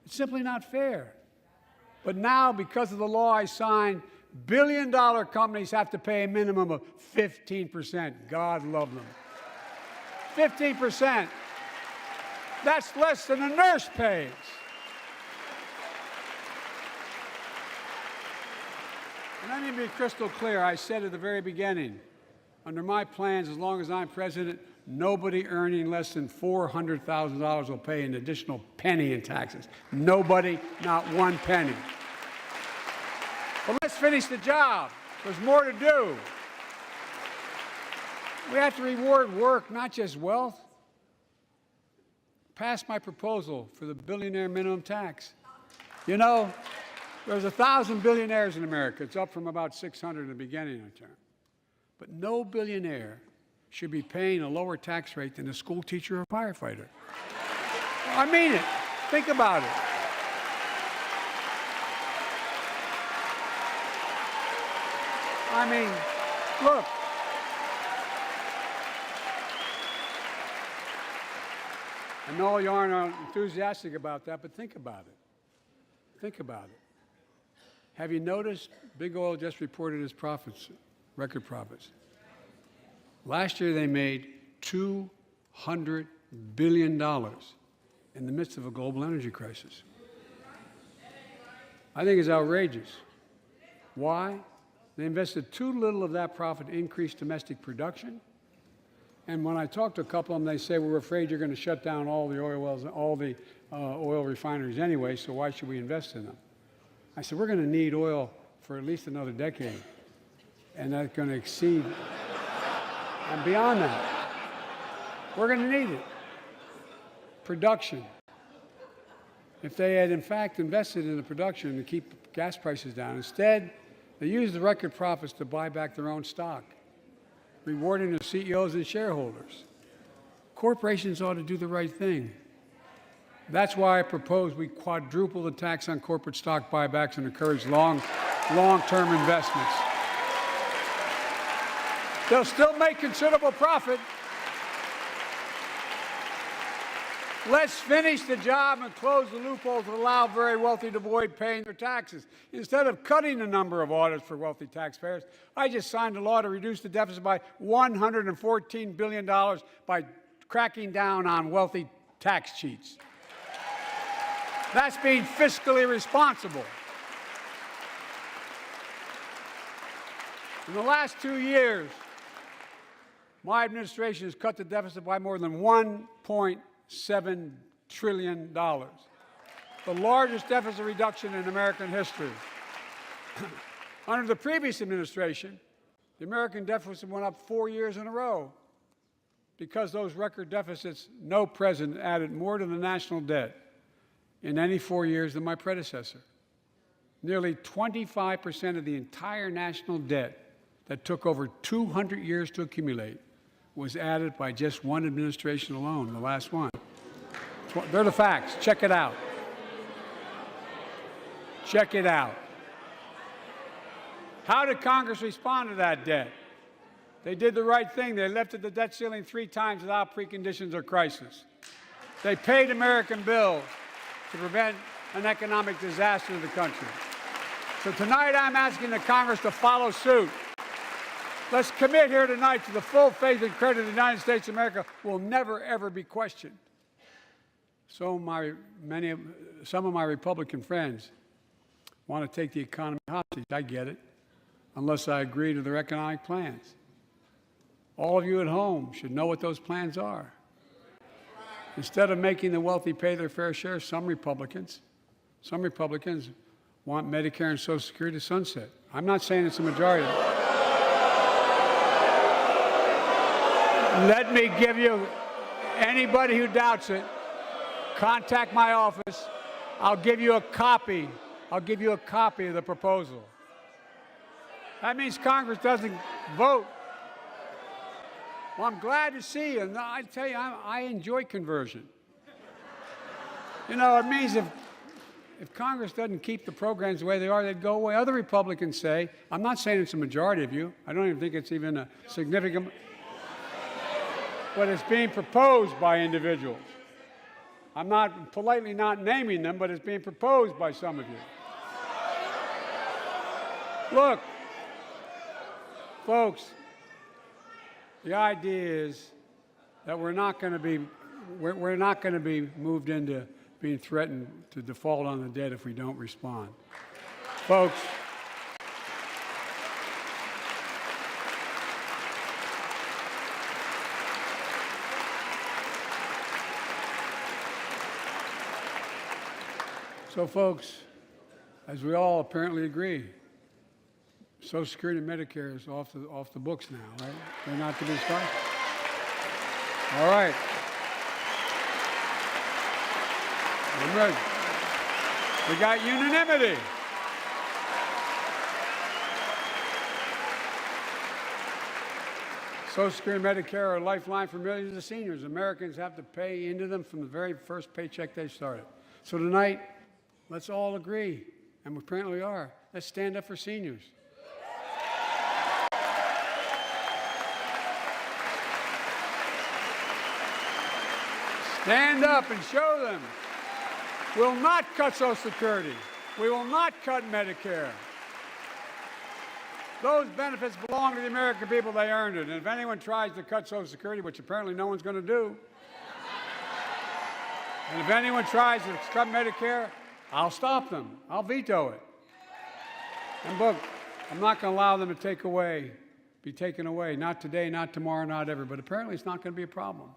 it's simply not fair. But now, because of the law I signed, billion-dollar companies have to pay a minimum of 15%. God love them. 15%. That's less than a nurse pays. And let me be crystal clear. I said at the very beginning, under my plans, as long as I'm president, nobody earning less than $400,000 will pay an additional penny in taxes. Nobody, not one penny. But let's finish the job. There's more to do. We have to reward work, not just wealth. Pass my proposal for the billionaire minimum tax. You know, there's 1,000 billionaires in America. It's up from about 600 in the beginning of the term. But no billionaire should be paying a lower tax rate than a school teacher or firefighter. I mean it. Think about it. I mean, look. I know you aren't enthusiastic about that, but think about it. Think about it. Have you noticed Big Oil just reported its profits, record profits? Last year they made $200 billion in the midst of a global energy crisis. I think it's outrageous. Why? They invested too little of that profit to increase domestic production. And when I talk to a couple of them, they say, we're afraid you're going to shut down all the oil wells, all the oil refineries anyway, so why should we invest in them? I said, we're going to need oil for at least another decade, and that's going to exceed and beyond that. We're going to need it. Production. If they had, in fact, invested in the production to keep gas prices down, instead, they used the record profits to buy back their own stock, rewarding their CEOs and shareholders. Corporations ought to do the right thing. That's why I propose we quadruple the tax on corporate stock buybacks and encourage long-term investments. They'll still make considerable profit. Let's finish the job and close the loopholes that allow very wealthy to avoid paying their taxes. Instead of cutting the number of audits for wealthy taxpayers, I just signed a law to reduce the deficit by $114 billion by cracking down on wealthy tax cheats. That's being fiscally responsible. In the last 2 years, my administration has cut the deficit by more than $1.7 trillion, the largest deficit reduction in American history. Under the previous administration, the American deficit went up 4 years in a row. Because those record deficits, no president added more to the national debt in any 4 years than my predecessor. Nearly 25% of the entire national debt that took over 200 years to accumulate was added by just one administration alone, the last one. They're the facts. Check it out. Check it out. How did Congress respond to that debt? They did the right thing. They lifted the debt ceiling 3 times without preconditions or crisis. They paid American bills to prevent an economic disaster to the country. So tonight I'm asking the Congress to follow suit. Let's commit here tonight to the full faith and credit of the United States of America will never, ever be questioned. Some of my Republican friends want to take the economy hostage. I get it, unless I agree to their economic plans. All of you at home should know what those plans are. Instead of making the wealthy pay their fair share, some Republicans want Medicare and Social Security to sunset. I'm not saying it's a majority. Let me give you, anybody who doubts it, contact my office. I'll give you a copy. I'll give you a copy of the proposal. That means Congress doesn't vote. Well, I'm glad to see you. And I tell you, I enjoy conversion. You know, it means if Congress doesn't keep the programs the way they are, they'd go away. Other Republicans say, I'm not saying it's a majority of you. I don't even think it's even a significant, but it's being proposed by individuals. I'm not politely not naming them, but it's being proposed by some of you. Look, folks, the idea is that we're not going to be moved into being threatened to default on the debt if we don't respond. Folks, as we all apparently agree, Social Security and Medicare is off the books now, right? They're not to be started. All right. I'm ready. We got unanimity. Social Security and Medicare are a lifeline for millions of seniors. Americans have to pay into them from the very first paycheck they started. So tonight, let's all agree, and we apparently are. Let's stand up for seniors. Stand up and show them. We'll not cut Social Security. We will not cut Medicare. Those benefits belong to the American people. They earned it. And if anyone tries to cut Social Security, which apparently no one's going to do, and if anyone tries to cut Medicare, I'll stop them. I'll veto it. And look, I'm not going to allow them to be taken away. Not today, not tomorrow, not ever. But apparently it's not going to be a problem.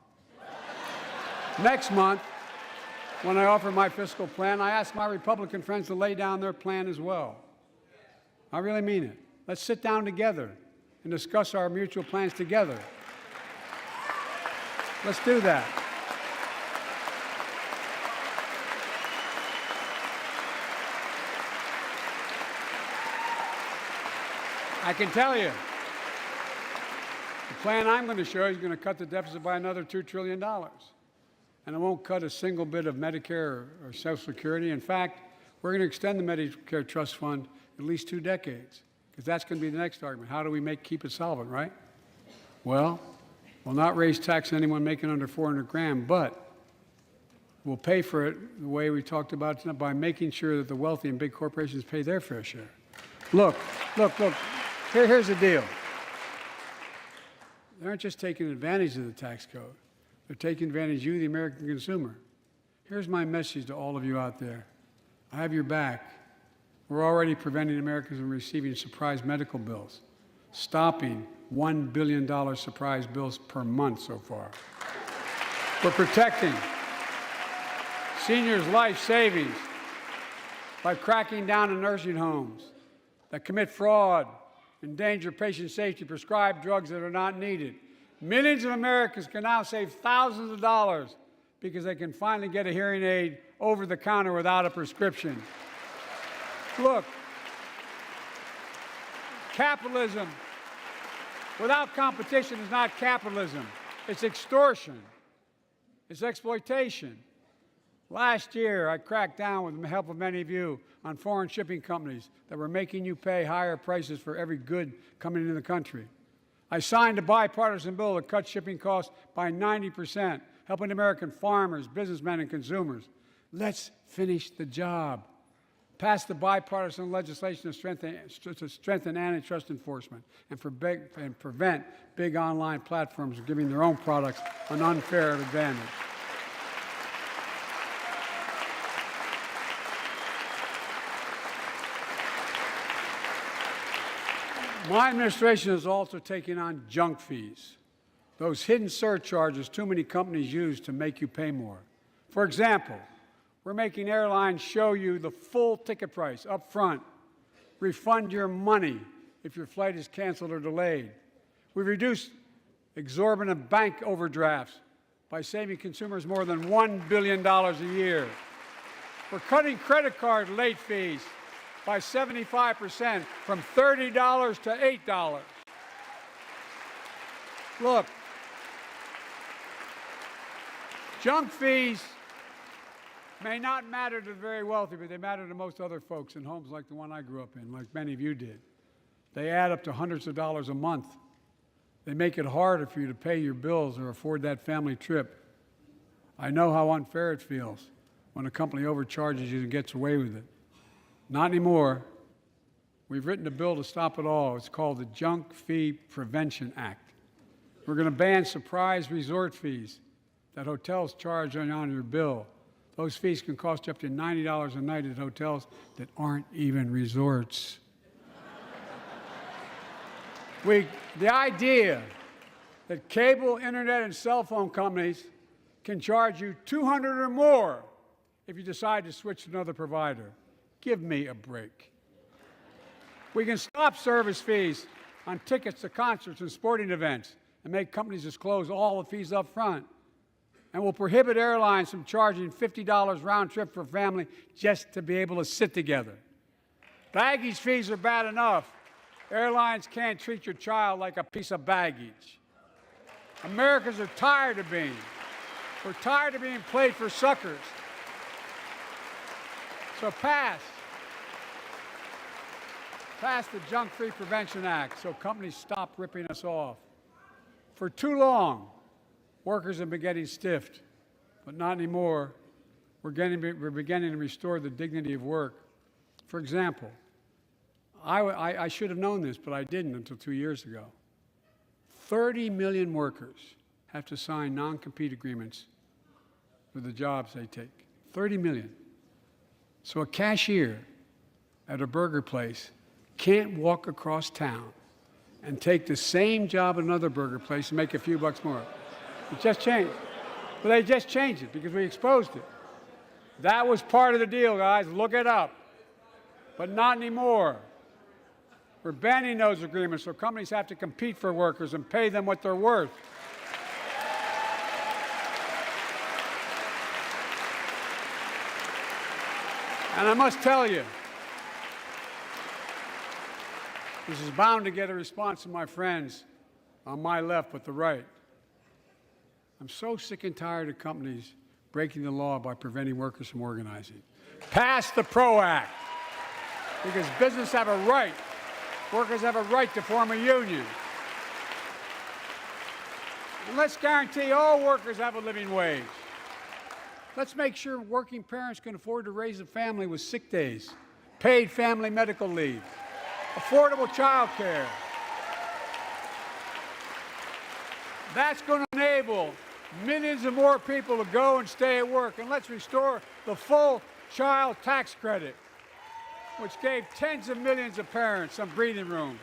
Next month, when I offer my fiscal plan, I ask my Republican friends to lay down their plan as well. I really mean it. Let's sit down together and discuss our mutual plans together. Let's do that. I can tell you, the plan I'm going to show you is going to cut the deficit by another $2 trillion. And it won't cut a single bit of Medicare or Social Security. In fact, we're going to extend the Medicare Trust Fund at least 2 decades, because that's going to be the next argument. How do we keep it solvent, right? Well, we'll not raise tax on anyone making under 400 grand, but we'll pay for it the way we talked about tonight, by making sure that the wealthy and big corporations pay their fair share. Look. Here's the deal. They aren't just taking advantage of the tax code. They're taking advantage of you, the American consumer. Here's my message to all of you out there. I have your back. We're already preventing Americans from receiving surprise medical bills, stopping $1 billion surprise bills per month so far. We're protecting seniors' life savings by cracking down on nursing homes that commit fraud, endanger patient safety, prescribe drugs that are not needed. Millions of Americans can now save thousands of dollars because they can finally get a hearing aid over the counter without a prescription. Look, capitalism without competition is not capitalism. It's extortion. It's exploitation. Last year, I cracked down with the help of many of you on foreign shipping companies that were making you pay higher prices for every good coming into the country. I signed a bipartisan bill to cut shipping costs by 90%, helping American farmers, businessmen, and consumers. Let's finish the job. Pass the bipartisan legislation to strengthen antitrust enforcement and prevent big online platforms from giving their own products an unfair advantage. My administration is also taking on junk fees, those hidden surcharges too many companies use to make you pay more. For example, we're making airlines show you the full ticket price up front, refund your money if your flight is canceled or delayed. We've reduced exorbitant bank overdrafts by saving consumers more than $1 billion a year. We're cutting credit card late fees by 75%, from $30 to $8. Look, junk fees may not matter to the very wealthy, but they matter to most other folks in homes like the one I grew up in, like many of you did. They add up to hundreds of dollars a month. They make it harder for you to pay your bills or afford that family trip. I know how unfair it feels when a company overcharges you and gets away with it. Not anymore. We've written a bill to stop it all. It's called the Junk Fee Prevention Act. We're going to ban surprise resort fees that hotels charge on your bill. Those fees can cost you up to $90 a night at hotels that aren't even resorts. The idea that cable, internet, and cell phone companies can charge you $200 or more if you decide to switch to another provider. Give me a break. We can stop service fees on tickets to concerts and sporting events and make companies disclose all the fees up front. And we'll prohibit airlines from charging $50 round trip for a family just to be able to sit together. Baggage fees are bad enough. Airlines can't treat your child like a piece of baggage. Americans are tired of being. We're tired of being played for suckers. So pass the Junk Fee Prevention Act so companies stop ripping us off. For too long, workers have been getting stiffed, but not anymore. We're beginning to restore the dignity of work. For example, I should have known this, but I didn't until 2 years ago. 30 million workers have to sign non-compete agreements for the jobs they take. 30 million. So a cashier at a burger place can't walk across town and take the same job at another burger place and make a few bucks more. It just changed. But they just changed it because we exposed it. That was part of the deal, guys. Look it up. But not anymore. We're banning those agreements so companies have to compete for workers and pay them what they're worth. And I must tell you, this is bound to get a response from my friends on my left but the right. I'm so sick and tired of companies breaking the law by preventing workers from organizing. Pass the PRO Act, because business have a right, workers have a right to form a union. And let's guarantee all workers have a living wage. Let's make sure working parents can afford to raise a family with sick days, paid family medical leave, affordable child care. That's going to enable millions of more people to go and stay at work. And let's restore the full child tax credit, which gave tens of millions of parents some breathing room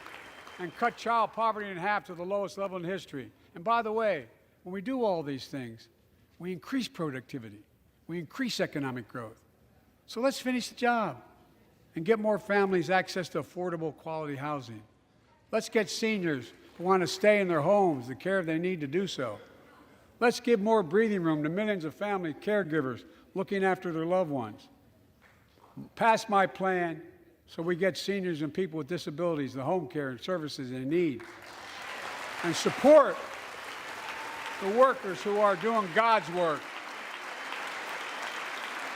and cut child poverty in half to the lowest level in history. And by the way, when we do all these things, we increase productivity. We increase economic growth. So let's finish the job and get more families access to affordable, quality housing. Let's get seniors who want to stay in their homes the care they need to do so. Let's give more breathing room to millions of family caregivers looking after their loved ones. Pass my plan so we get seniors and people with disabilities the home care and services they need. And support the workers who are doing God's work.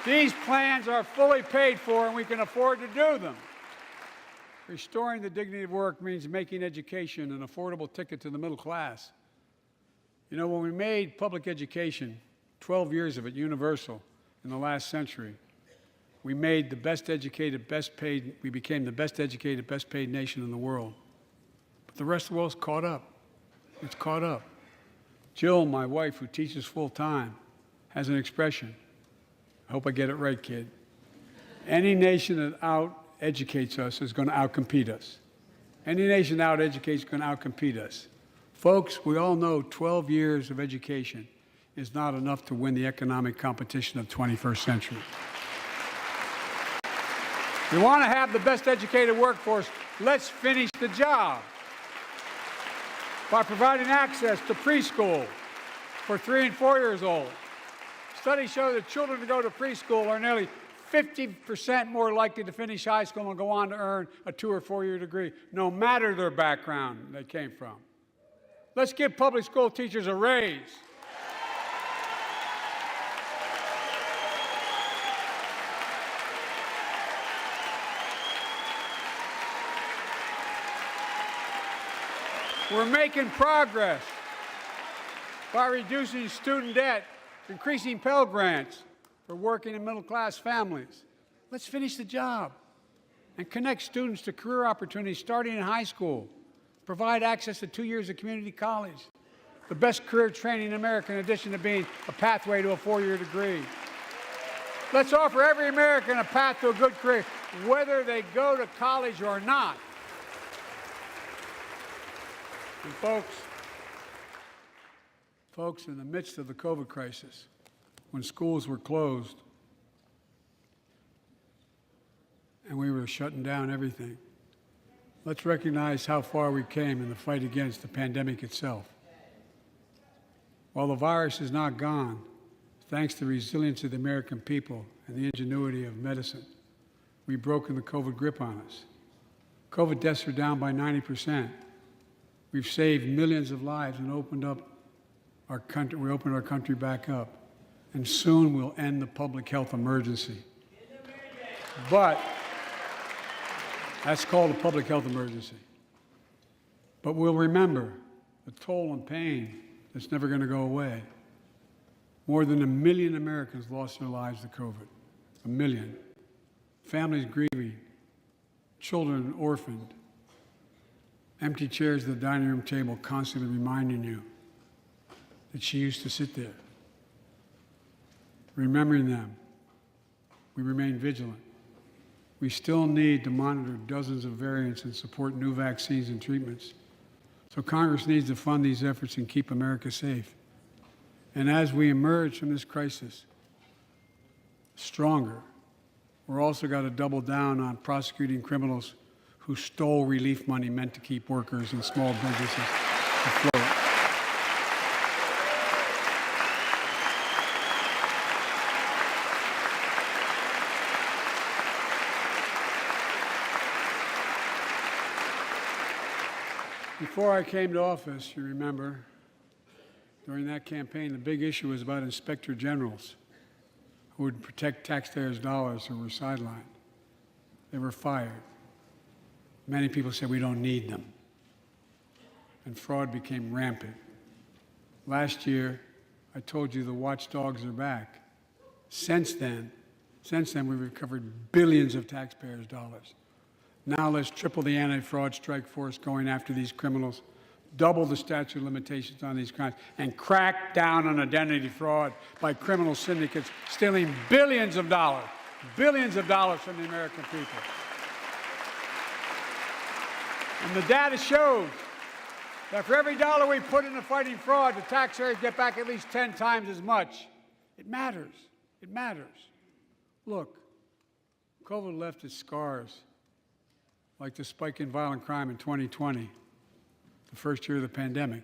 These plans are fully paid for and we can afford to do them. Restoring the dignity of work means making education an affordable ticket to the middle class. You know, when we made public education, 12 years of it, universal in the last century, we made the best educated, best paid, we became the best educated, best paid nation in the world. But the rest of the world's caught up. It's caught up. Jill, my wife, who teaches full time, has an expression. I hope I get it right, kid. Any nation that out-educates us is going to out-compete us. Any nation that out-educates is going to out-compete us. Folks, we all know 12 years of education is not enough to win the economic competition of the 21st century. We want to have the best educated workforce. Let's finish the job by providing access to preschool for 3 and 4 years old. Studies show that children who go to preschool are nearly 50% more likely to finish high school and go on to earn a 2- or 4-year degree, no matter their background they came from. Let's give public school teachers a raise. We're making progress by reducing student debt, increasing Pell Grants for working and middle-class families. Let's finish the job and connect students to career opportunities starting in high school. Provide access to 2 years of community college, the best career training in America in addition to being a pathway to a 4-year degree. Let's offer every American a path to a good career, whether they go to college or not. And folks, in the midst of the COVID crisis, when schools were closed and we were shutting down everything, let's recognize how far we came in the fight against the pandemic itself. While the virus is not gone, thanks to the resilience of the American people and the ingenuity of medicine, we've broken the COVID grip on us. COVID deaths are down by 90%. We've saved millions of lives and opened up our country. We opened our country back up. And soon we'll end the public health emergency. But that's called a public health emergency. But we'll remember the toll and pain that's never going to go away. More than 1 million Americans lost their lives to COVID. 1 million. Families grieving, children orphaned, empty chairs at the dining room table constantly reminding you that she used to sit there. Remembering them, we remain vigilant. We still need to monitor dozens of variants and support new vaccines and treatments. So Congress needs to fund these efforts and keep America safe. And as we emerge from this crisis stronger, we're also got to double down on prosecuting criminals who stole relief money meant to keep workers and small businesses afloat. Before I came to office, you remember, during that campaign, the big issue was about inspector generals who would protect taxpayers' dollars who were sidelined. They were fired. Many people said we don't need them. And fraud became rampant. Last year, I told you the watchdogs are back. Since then, we've recovered billions of taxpayers' dollars. Now let's triple the anti-fraud strike force going after these criminals, double the statute of limitations on these crimes, and crack down on identity fraud by criminal syndicates stealing billions of dollars from the American people. And the data shows that for every dollar we put into fighting fraud, the taxpayers get back at least 10 times as much. It matters. It matters. Look, COVID left its scars, like the spike in violent crime in 2020, the first year of the pandemic.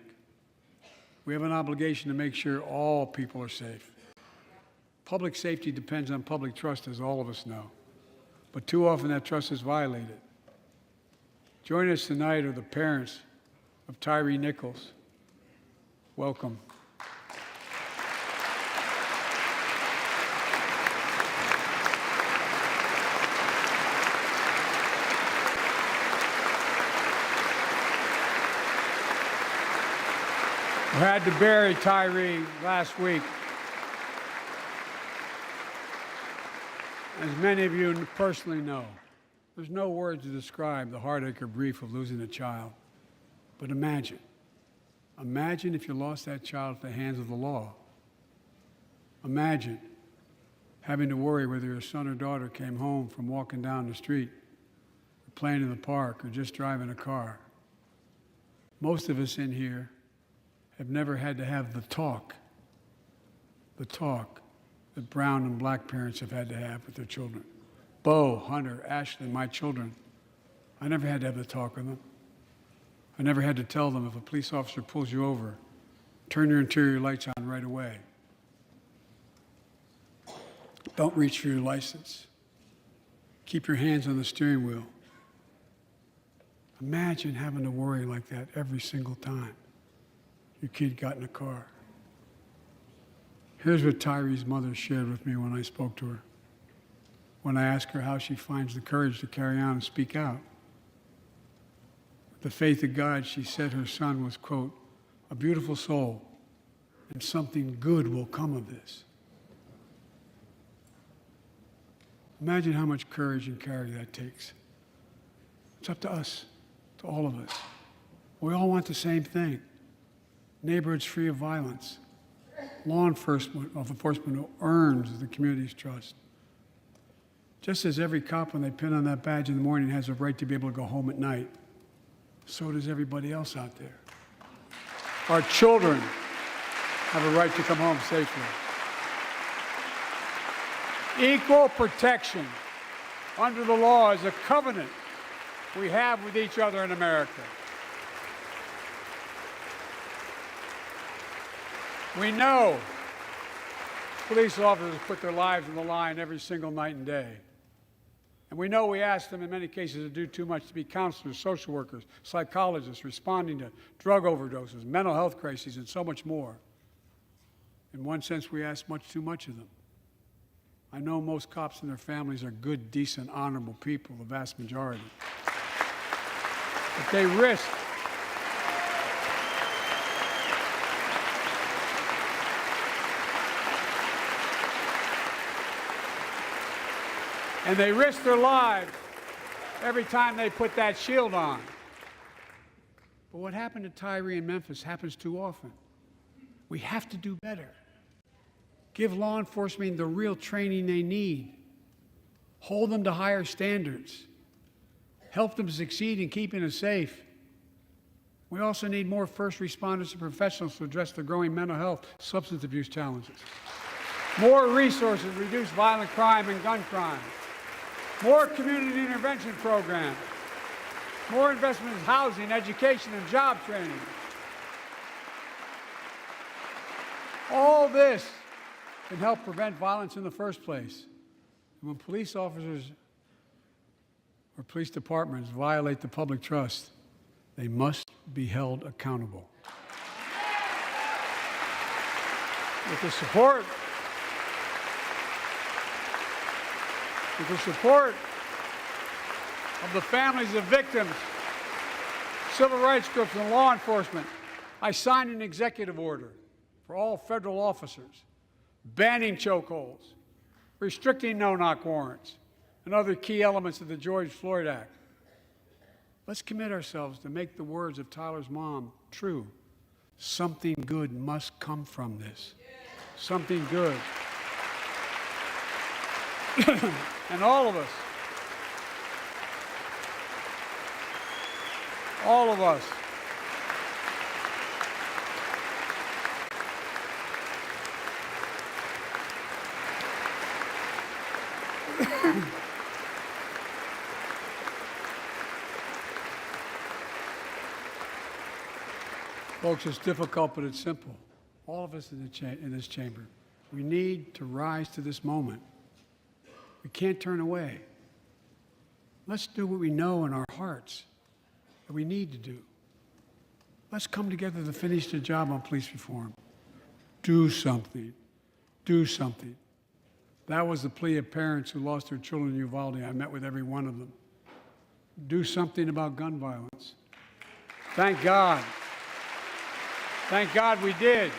We have an obligation to make sure all people are safe. Public safety depends on public trust, as all of us know. But too often that trust is violated. Joining us tonight are the parents of Tyree Nichols. Welcome. We had to bury Tyree last week. As many of you personally know, there's no words to describe the heartache or grief of losing a child. But imagine if you lost that child at the hands of the law. Imagine having to worry whether your son or daughter came home from walking down the street, or playing in the park, or just driving a car. Most of us in here have never had to have the talk that brown and black parents have had to have with their children. Bo, Hunter, Ashley, my children, I never had to have the talk with them. I never had to tell them if a police officer pulls you over, turn your interior lights on right away. Don't reach for your license. Keep your hands on the steering wheel. Imagine having to worry like that every single time your kid got in a car. Here's what Tyree's mother shared with me when I spoke to her. When I asked her how she finds the courage to carry on and speak out. With the faith of God, she said her son was, quote, a beautiful soul, and something good will come of this. Imagine how much courage and character that takes. It's up to us, to all of us. We all want the same thing. Neighborhoods free of violence. Law enforcement who earns the community's trust. Just as every cop, when they pin on that badge in the morning, has a right to be able to go home at night, so does everybody else out there. Our children have a right to come home safely. Equal protection under the law is a covenant we have with each other in America. We know police officers put their lives on the line every single night and day. And we know we ask them in many cases to do too much, to be counselors, social workers, psychologists, responding to drug overdoses, mental health crises, and so much more. In one sense, we ask much too much of them. I know most cops and their families are good, decent, honorable people, the vast majority. But they risk their lives every time they put that shield on. But what happened to Tyree in Memphis happens too often. We have to do better. Give law enforcement the real training they need. Hold them to higher standards. Help them succeed in keeping us safe. We also need more first responders and professionals to address the growing mental health, substance abuse challenges. More resources to reduce violent crime and gun crime. More community intervention programs. More investment in housing, education, and job training. All this can help prevent violence in the first place. And when police officers or police departments violate the public trust, they must be held accountable. With the support of the families of victims, civil rights groups, and law enforcement, I signed an executive order for all federal officers, banning chokeholds, restricting no-knock warrants, and other key elements of the George Floyd Act. Let's commit ourselves to make the words of Tyler's mom true. Something good must come from this. Something good. And all of us, folks, it's difficult, but it's simple. All of us in this chamber, we need to rise to this moment. We can't turn away. Let's do what we know in our hearts that we need to do. Let's come together to finish the job on police reform. Do something. Do something. That was the plea of parents who lost their children in Uvalde. I met with every one of them. Do something about gun violence. Thank God. Thank God we did.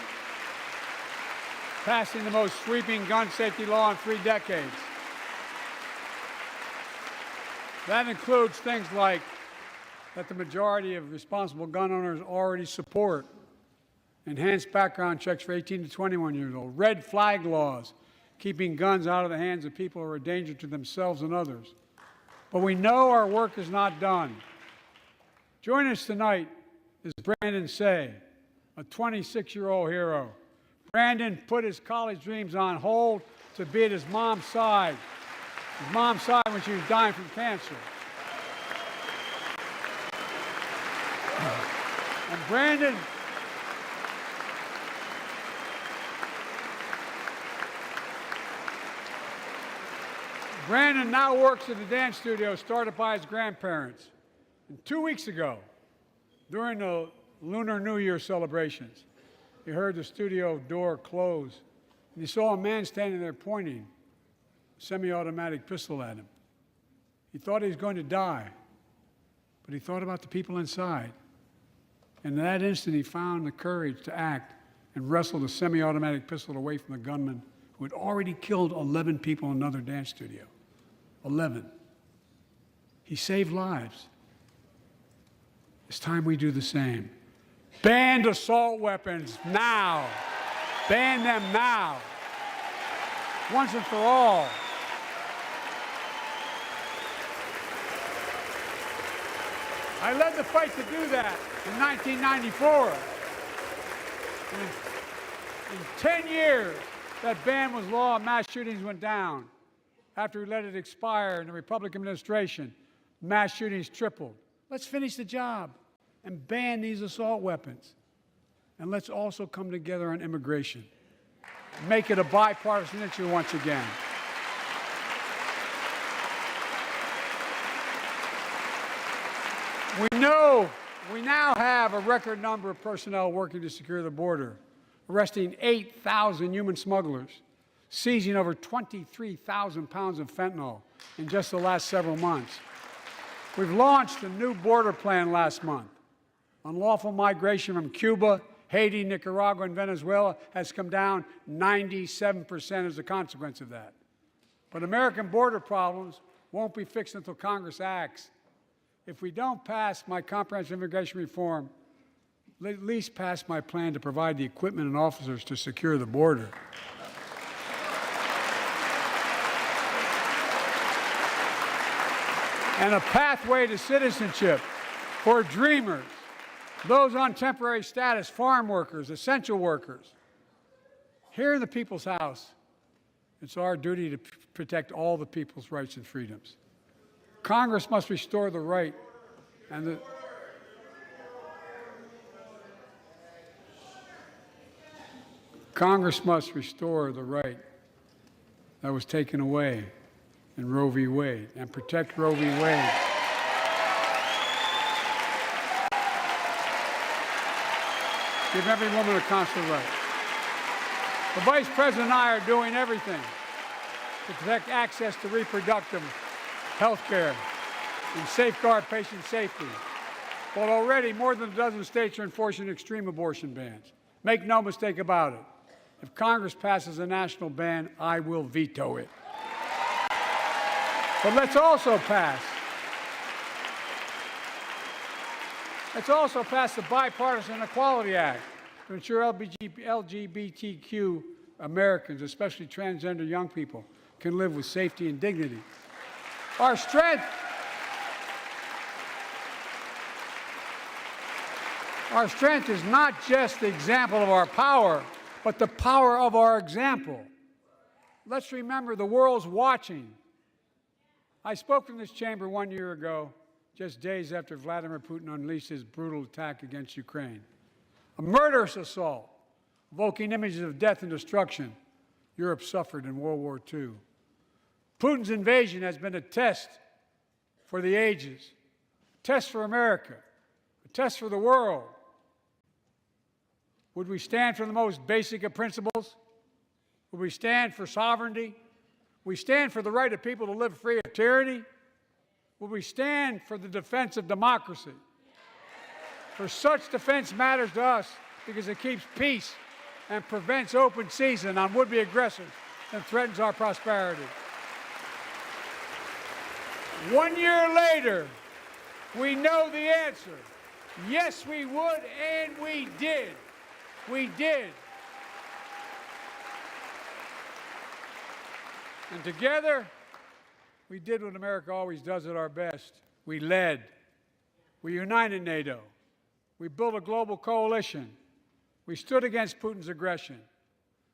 Passing the most sweeping gun safety law in 3 decades. That includes things like that the majority of responsible gun owners already support, enhanced background checks for 18 to 21 years old, red flag laws, keeping guns out of the hands of people who are a danger to themselves and others. But we know our work is not done. Joining us tonight is Brandon Say, a 26-year-old hero. Brandon put his college dreams on hold to be at his mom's side when she was dying from cancer. And Brandon now works at a dance studio started by his grandparents. And 2 weeks ago, during the Lunar New Year celebrations, he heard the studio door close, and he saw a man standing there pointing a semi-automatic pistol at him. He thought he was going to die, but he thought about the people inside. And in that instant, he found the courage to act and wrestle the semi-automatic pistol away from the gunman who had already killed 11 people in another dance studio. 11. He saved lives. It's time we do the same. Ban assault weapons now. Ban them now. Once and for all. I led the fight to do that in 1994. In 10 years, that ban was law and mass shootings went down. After we let it expire in the Republican administration, mass shootings tripled. Let's finish the job and ban these assault weapons. And let's also come together on immigration. Make it a bipartisan issue once again. We now have a record number of personnel working to secure the border, arresting 8,000 human smugglers, seizing over 23,000 pounds of fentanyl in just the last several months. We've launched a new border plan last month. Unlawful migration from Cuba, Haiti, Nicaragua, and Venezuela has come down 97% as a consequence of that. But American border problems won't be fixed until Congress acts. If we don't pass my comprehensive immigration reform, at least pass my plan to provide the equipment and officers to secure the border. And a pathway to citizenship for dreamers, those on temporary status, farm workers, essential workers. Here in the People's House, it's our duty to protect all the people's rights and freedoms. Congress must restore the right and the Congress must restore the right that was taken away in Roe v. Wade and protect Roe v. Wade. Give every woman a consular right. The Vice President and I are doing everything to protect access to reproductive health care and safeguard patient safety. But already more than a dozen states are enforcing extreme abortion bans. Make no mistake about it. If Congress passes a national ban, I will veto it. But let's also pass the Bipartisan Equality Act to ensure LGBTQ Americans, especially transgender young people, can live with safety and dignity. Our strength is not just the example of our power, but the power of our example. Let's remember the world's watching. I spoke in this chamber 1 year ago, just days after Vladimir Putin unleashed his brutal attack against Ukraine. A murderous assault, evoking images of death and destruction Europe suffered in World War II. Putin's invasion has been a test for the ages, a test for America, a test for the world. Would we stand for the most basic of principles? Would we stand for sovereignty? Would we stand for the right of people to live free of tyranny? Would we stand for the defense of democracy? For such defense matters to us because it keeps peace and prevents open season on would-be aggressors and threatens our prosperity. 1 year later, we know the answer. Yes, we would, and we did. We did. And together, we did what America always does at our best. We led. We united NATO. We built a global coalition. We stood against Putin's aggression.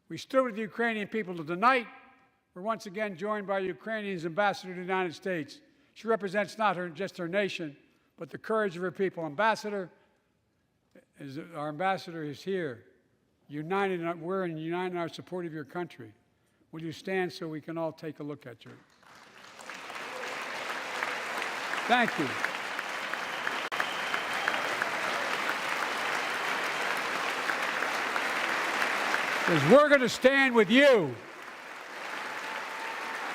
We stood with the Ukrainian people. Tonight, we're once again joined by Ukrainian's ambassador to the United States. She represents not just her nation, but the courage of her people. Our ambassador is here, united. We're united in our support of your country. Will you stand so we can all take a look at you? Thank you. Because we're going to stand with you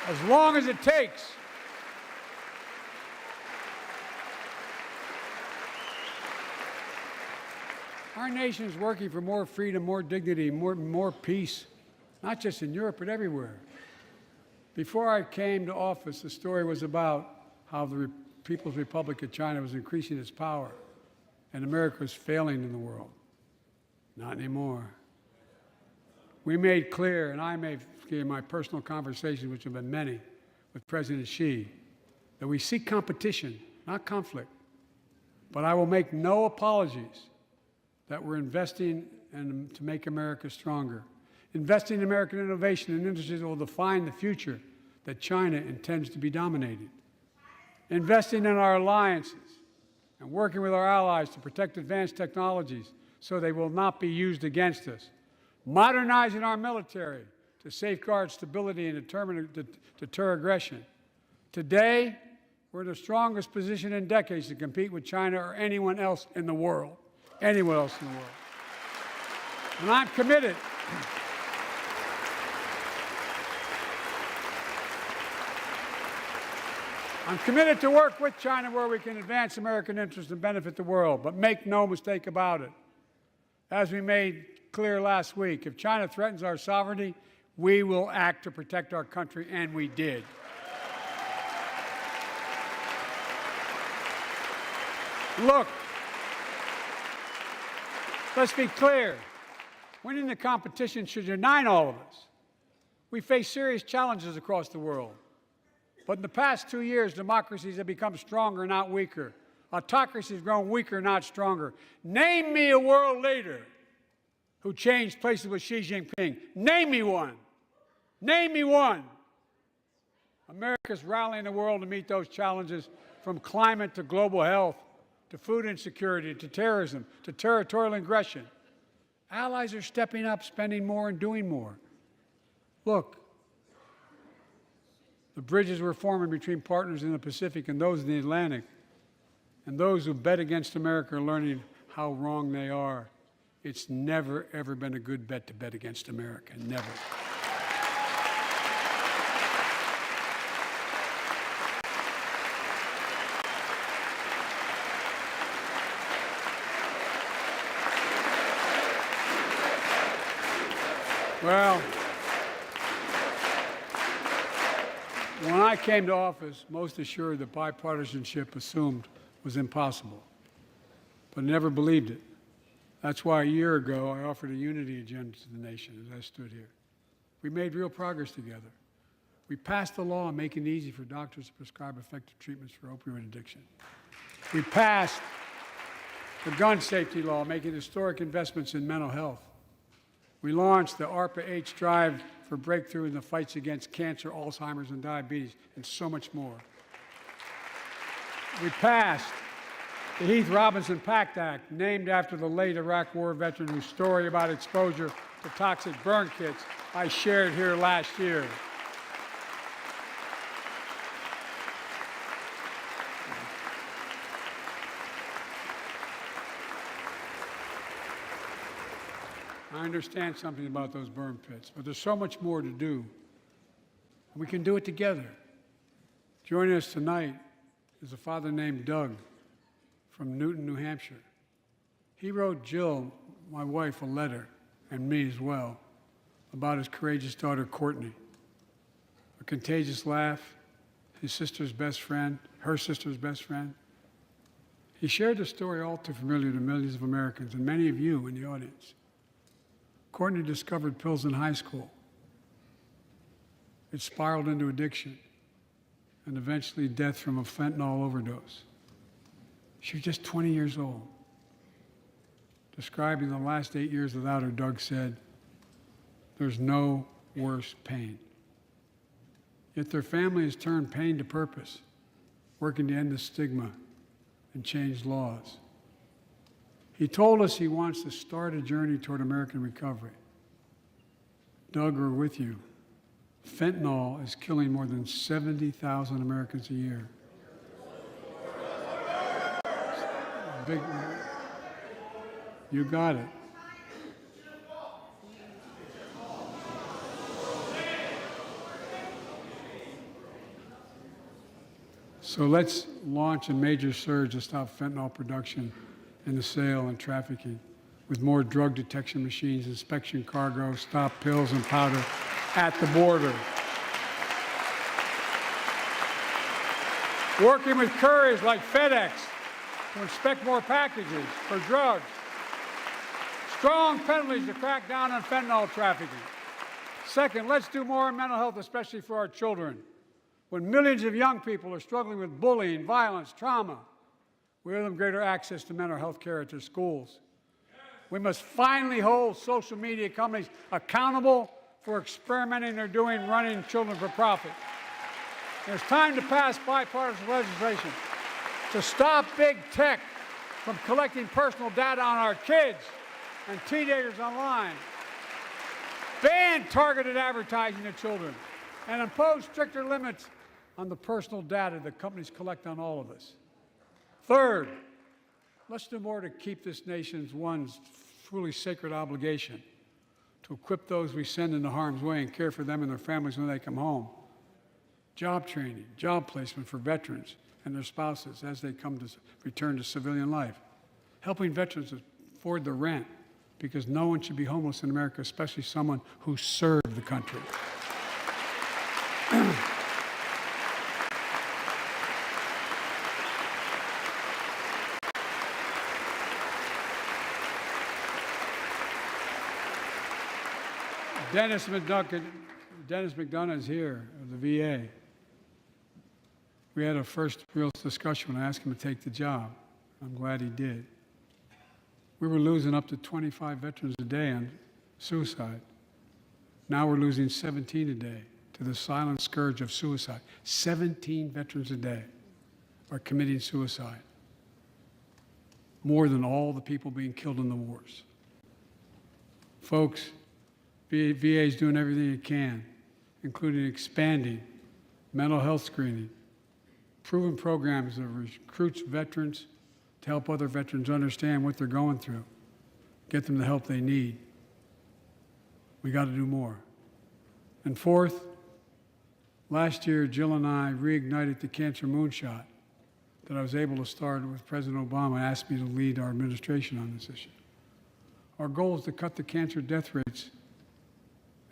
as long as it takes. Our nation is working for more freedom, more dignity, more peace, not just in Europe, but everywhere. Before I came to office, the story was about how the People's Republic of China was increasing its power and America was failing in the world. Not anymore. We made clear, and I made clear in my personal conversations, which have been many, with President Xi, that we seek competition, not conflict. But I will make no apologies that we're investing to make America stronger. Investing in American innovation and industries that will define the future that China intends to be dominating. Investing in our alliances and working with our allies to protect advanced technologies so they will not be used against us. Modernizing our military to safeguard stability and deter aggression. Today, we're in the strongest position in decades to compete with China or anyone else in the world. Anyone else in the world. And I'm committed. I'm committed to work with China where we can advance American interests and benefit the world. But make no mistake about it. As we made clear last week, if China threatens our sovereignty, we will act to protect our country, and we did. Look, let's be clear. Winning the competition should unite all of us. We face serious challenges across the world. But in the past 2 years, democracies have become stronger, not weaker. Autocracies have grown weaker, not stronger. Name me a world leader who changed places with Xi Jinping. Name me one. Name me one. America's rallying the world to meet those challenges, from climate to global health, to food insecurity, to terrorism, to territorial aggression. Allies are stepping up, spending more, and doing more. Look, the bridges we're forming between partners in the Pacific and those in the Atlantic, and those who bet against America are learning how wrong they are. It's never, ever been a good bet to bet against America. Never. Well, when I came to office, most assured that bipartisanship assumed was impossible, but never believed it. That's why a year ago I offered a unity agenda to the nation as I stood here. We made real progress together. We passed a law making it easy for doctors to prescribe effective treatments for opioid addiction. We passed the gun safety law, making historic investments in mental health. We launched the ARPA-H drive for breakthrough in the fights against cancer, Alzheimer's, and diabetes, and so much more. We passed the Heath Robinson PACT Act, named after the late Iraq War veteran whose story about exposure to toxic burn kits I shared here last year. I understand something about those burn pits, but there's so much more to do. We can do it together. Joining us tonight is a father named Doug from Newton, New Hampshire. He wrote Jill, my wife, a letter, and me as well, about his courageous daughter, Courtney. A contagious laugh, his sister's best friend, her sister's best friend. He shared the story all too familiar to millions of Americans and many of you in the audience. Courtney discovered pills in high school. It spiraled into addiction and eventually death from a fentanyl overdose. She was just 20 years old. Describing the last 8 years without her, Doug said, "There's no worse pain." Yet their family has turned pain to purpose, working to end the stigma and change laws. He told us he wants to start a journey toward American recovery. Doug, we're with you. Fentanyl is killing more than 70,000 Americans a year. You got it. So let's launch a major surge to stop fentanyl production and the sale and trafficking, with more drug detection machines, inspection cargo, stop pills and powder at the border. Working with couriers like FedEx to inspect more packages for drugs. Strong penalties to crack down on fentanyl trafficking. Second, let's do more on mental health, especially for our children. When millions of young people are struggling with bullying, violence, trauma, we owe them greater access to mental health care at their schools. We must finally hold social media companies accountable for experimenting they're doing running children for profit. It's time to pass bipartisan legislation to stop big tech from collecting personal data on our kids and teenagers online, ban targeted advertising to children, and impose stricter limits on the personal data that companies collect on all of us. Third, let's do more to keep this nation's one truly sacred obligation to equip those we send into harm's way and care for them and their families when they come home. Job training, job placement for veterans and their spouses as they come to return to civilian life. Helping veterans afford the rent, because no one should be homeless in America, especially someone who served the country. Dennis McDonough is here of the VA. We had a first real discussion when I asked him to take the job. I'm glad he did. We were losing up to 25 veterans a day on suicide. Now we're losing 17 a day to the silent scourge of suicide. 17 veterans a day are committing suicide. More than all the people being killed in the wars. Folks, VA is doing everything it can, including expanding mental health screening, proven programs that recruits veterans to help other veterans understand what they're going through, get them the help they need. We got to do more. And fourth, last year, Jill and I reignited the cancer moonshot that I was able to start with President Obama asked me to lead our administration on this issue. Our goal is to cut the cancer death rates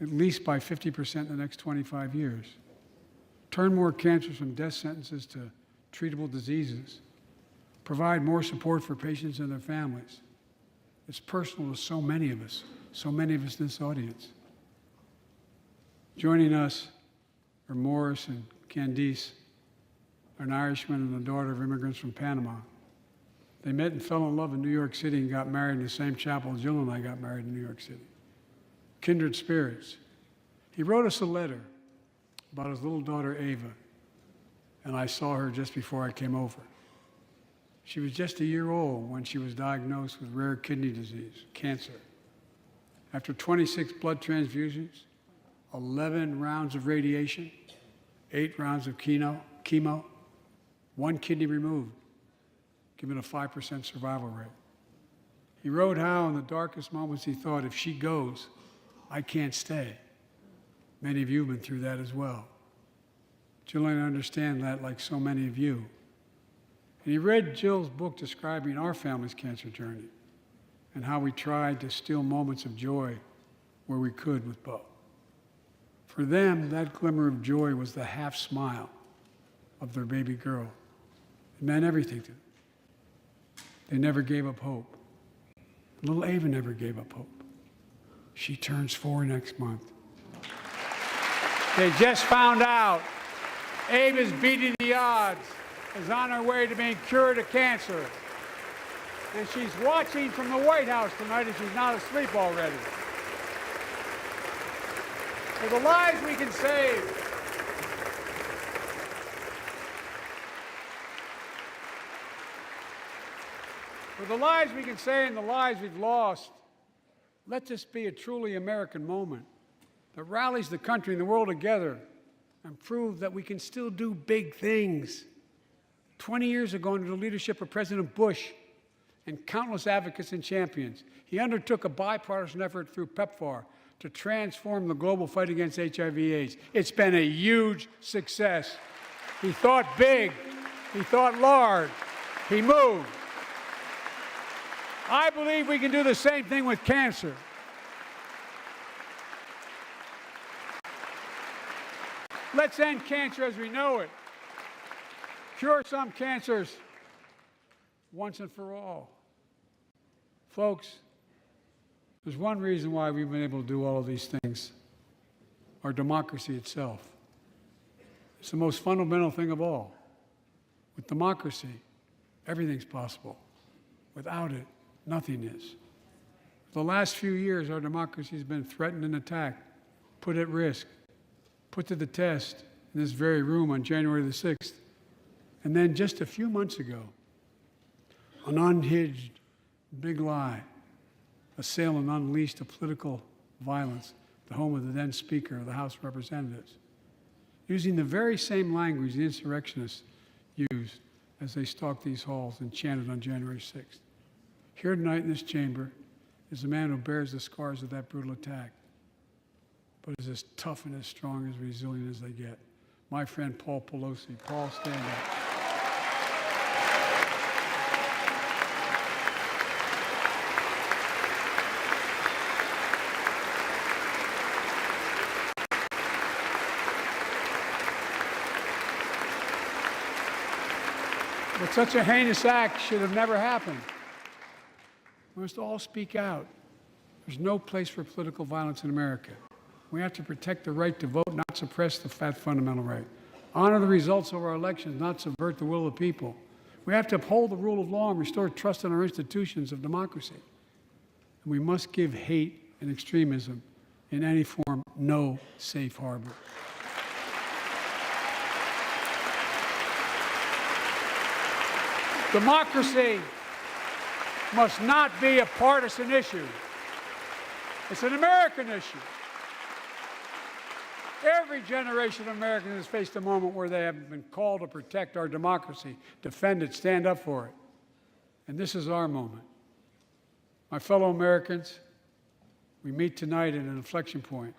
at least by 50% in the next 25 years. Turn more cancers from death sentences to treatable diseases. Provide more support for patients and their families. It's personal to so many of us in this audience. Joining us are Morris and Candice, an Irishman and the daughter of immigrants from Panama. They met and fell in love in New York City and got married in the same chapel Jill and I got married in New York City. Kindred spirits. He wrote us a letter about his little daughter, Ava, and I saw her just before I came over. She was just a year old when she was diagnosed with rare kidney disease, cancer. After 26 blood transfusions, 11 rounds of radiation, 8 rounds of chemo, 1 kidney removed, giving a 5% survival rate. He wrote how in the darkest moments he thought, if she goes, I can't stay. Many of you have been through that as well. Jill and I understand that like so many of you. And he read Jill's book describing our family's cancer journey and how we tried to steal moments of joy where we could with Bo. For them, that glimmer of joy was the half smile of their baby girl. It meant everything to them. They never gave up hope. Little Ava never gave up hope. She turns 4 next month. They just found out Ava's beating the odds, is on her way to being cured of cancer. And she's watching from the White House tonight if she's not asleep already. For the lives we can save. For the lives we can save and the lives we've lost, let this be a truly American moment that rallies the country and the world together and proves that we can still do big things. 20 years ago, under the leadership of President Bush and countless advocates and champions, he undertook a bipartisan effort through PEPFAR to transform the global fight against HIV/AIDS. It's been a huge success. He thought big. He thought large. He moved. I believe we can do the same thing with cancer. Let's end cancer as we know it. Cure some cancers once and for all. Folks, there's one reason why we've been able to do all of these things. Our democracy itself. It's the most fundamental thing of all. With democracy, everything's possible. Without it, nothing is. For the last few years, our democracy has been threatened and attacked, put at risk, put to the test in this very room on January the 6th. And then just a few months ago, an unhinged big lie, assailant unleashed a political violence, the home of the then Speaker of the House of Representatives, using the very same language the insurrectionists used as they stalked these halls and chanted on January 6th. Here tonight in this chamber is a man who bears the scars of that brutal attack, but is as tough and as strong, as resilient as they get. My friend Paul Pelosi. Paul, stand up. But such a heinous act should have never happened. We must all speak out. There's no place for political violence in America. We have to protect the right to vote, not suppress that fundamental right. Honor the results of our elections, not subvert the will of the people. We have to uphold the rule of law and restore trust in our institutions of democracy. And we must give hate and extremism in any form no safe harbor. Democracy must not be a partisan issue. It's an American issue. Every generation of Americans has faced a moment where they have been called to protect our democracy, defend it, stand up for it. And this is our moment. My fellow Americans, we meet tonight at an inflection point,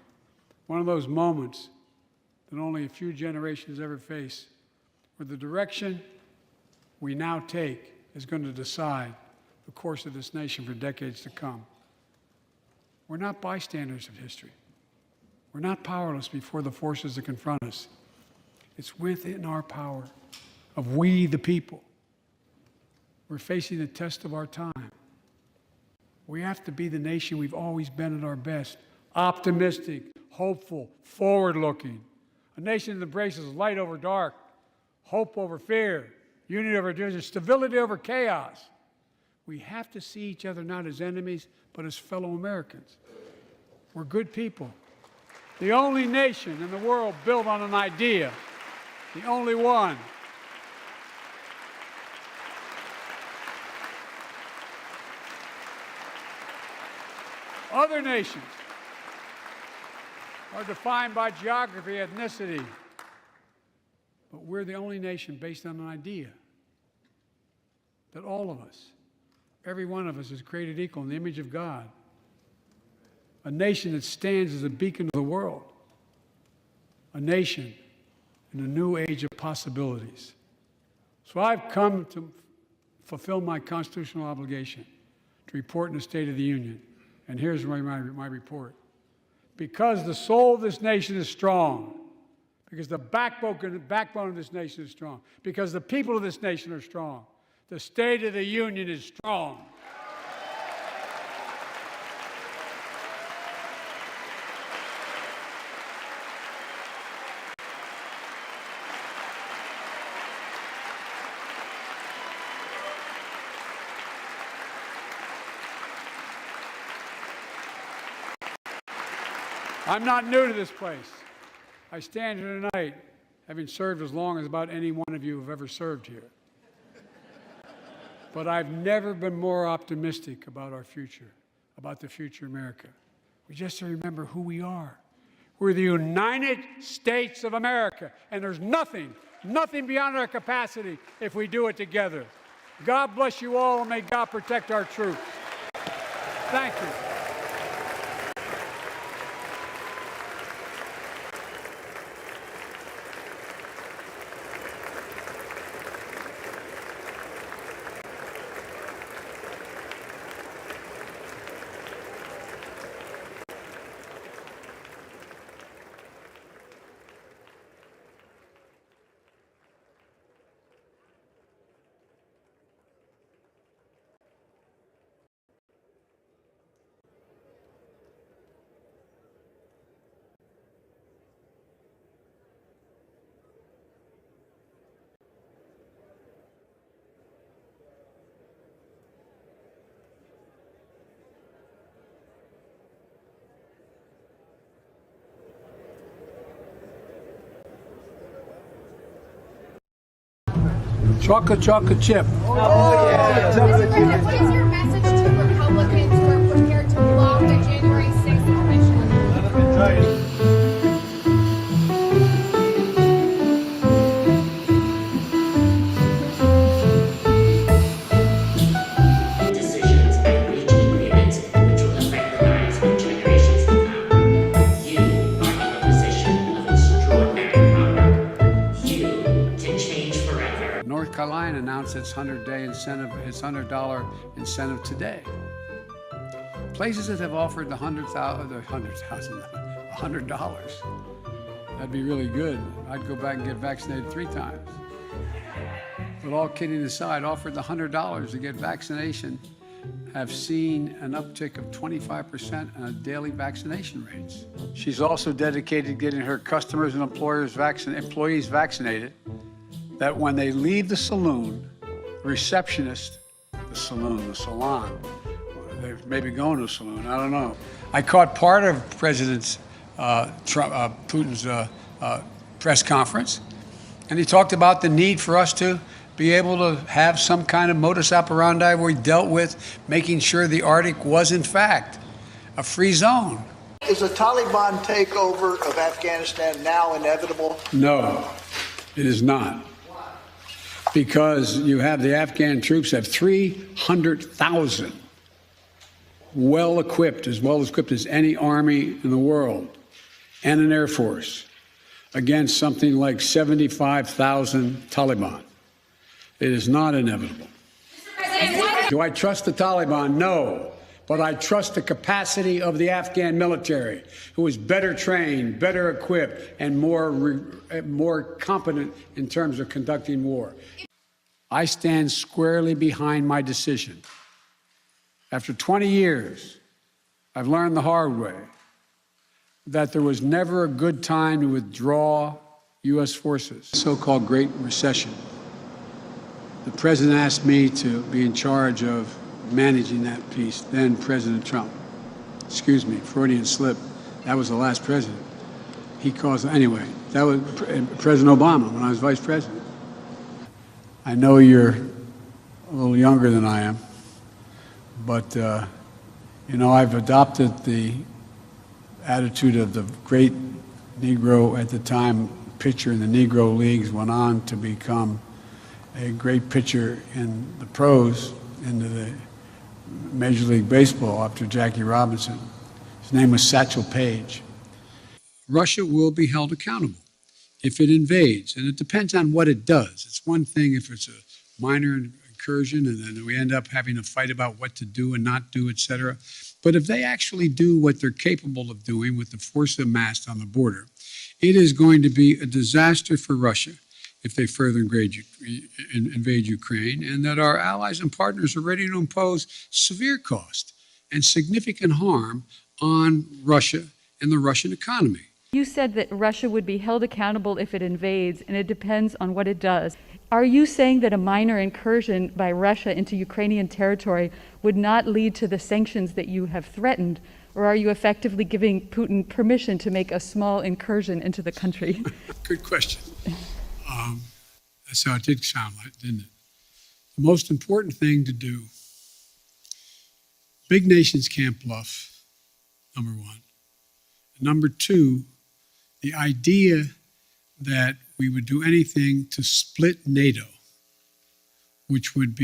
one of those moments that only a few generations ever face, where the direction we now take is going to decide the course of this nation for decades to come. We're not bystanders of history. We're not powerless before the forces that confront us. It's within our power of we, the people. We're facing the test of our time. We have to be the nation we've always been at our best, optimistic, hopeful, forward-looking. A nation that embraces light over dark, hope over fear, unity over division, stability over chaos. We have to see each other not as enemies, but as fellow Americans. We're good people. The only nation in the world built on an idea, the only one. Other nations are defined by geography, ethnicity, but we're the only nation based on an idea that all of us, every one of us, is created equal in the image of God. A nation that stands as a beacon to the world. A nation in a new age of possibilities. So I've come to fulfill my constitutional obligation to report in the State of the Union. And here's my report. Because the soul of this nation is strong, because the backbone of this nation is strong, because the people of this nation are strong, the State of the Union is strong. I'm not new to this place. I stand here tonight having served as long as about any one of you have ever served here. But I've never been more optimistic about our future, about the future of America. We just have to remember who we are. We're the United States of America, and there's nothing beyond our capacity if we do it together. God bless you all, and may God protect our troops. Thank you. Chocolate, chocolate chip. Oh, yeah. What is your message to Republicans who are prepared to block the January 6th commission? Decisions and reach agreements which will affect the lives of generations to come. You are in a position of extraordinary power. You can change forever. North Carolina announced its $100 incentive today. Places that have offered the $100, that'd be really good. I'd go back and get vaccinated 3 times. But all kidding aside, offered the $100 to get vaccination have seen an uptick of 25% on daily vaccination rates. She's also dedicated to getting her customers and employees vaccinated, that when they leave the saloon, the receptionist, the salon, they may be going to a saloon, I don't know. I caught part of President Putin's press conference, and he talked about the need for us to be able to have some kind of modus operandi where we dealt with making sure the Arctic was, in fact, a free zone. Is a Taliban takeover of Afghanistan now inevitable? No, it is not. Because you have the Afghan troops have 300,000 well-equipped as any army in the world, and an air force, against something like 75,000 Taliban. It is not inevitable. Do I trust the Taliban? No. But I trust the capacity of the Afghan military, who is better trained, better equipped, and more competent in terms of conducting war. I stand squarely behind my decision. After 20 years, I've learned the hard way that there was never a good time to withdraw U.S. forces. So-called Great Recession. The president asked me to be in charge of managing that piece, then President Trump. Excuse me, Freudian slip. That was the last president. Anyway, that was President Obama when I was vice president. I know you're a little younger than I am, but, I've adopted the attitude of the great Negro at the time pitcher in the Negro Leagues, went on to become a great pitcher in the pros, into the Major League Baseball after Jackie Robinson. His name was Satchel Paige. Russia will be held accountable if it invades, and it depends on what it does. It's one thing if it's a minor incursion and then we end up having a fight about what to do and not do, et cetera. But if they actually do what they're capable of doing with the force amassed on the border, it is going to be a disaster for Russia if they further invade Ukraine, and that our allies and partners are ready to impose severe cost and significant harm on Russia and the Russian economy. You said that Russia would be held accountable if it invades, and it depends on what it does. Are you saying that a minor incursion by Russia into Ukrainian territory would not lead to the sanctions that you have threatened, or are you effectively giving Putin permission to make a small incursion into the country? Good question. That's how it did sound like, didn't it? The most important thing to do, big nations can't bluff, number one. Number two, the idea that we would do anything to split NATO, which would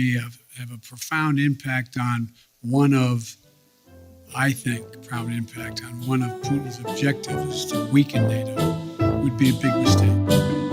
have a profound impact on one of Putin's objectives to weaken NATO, would be a big mistake.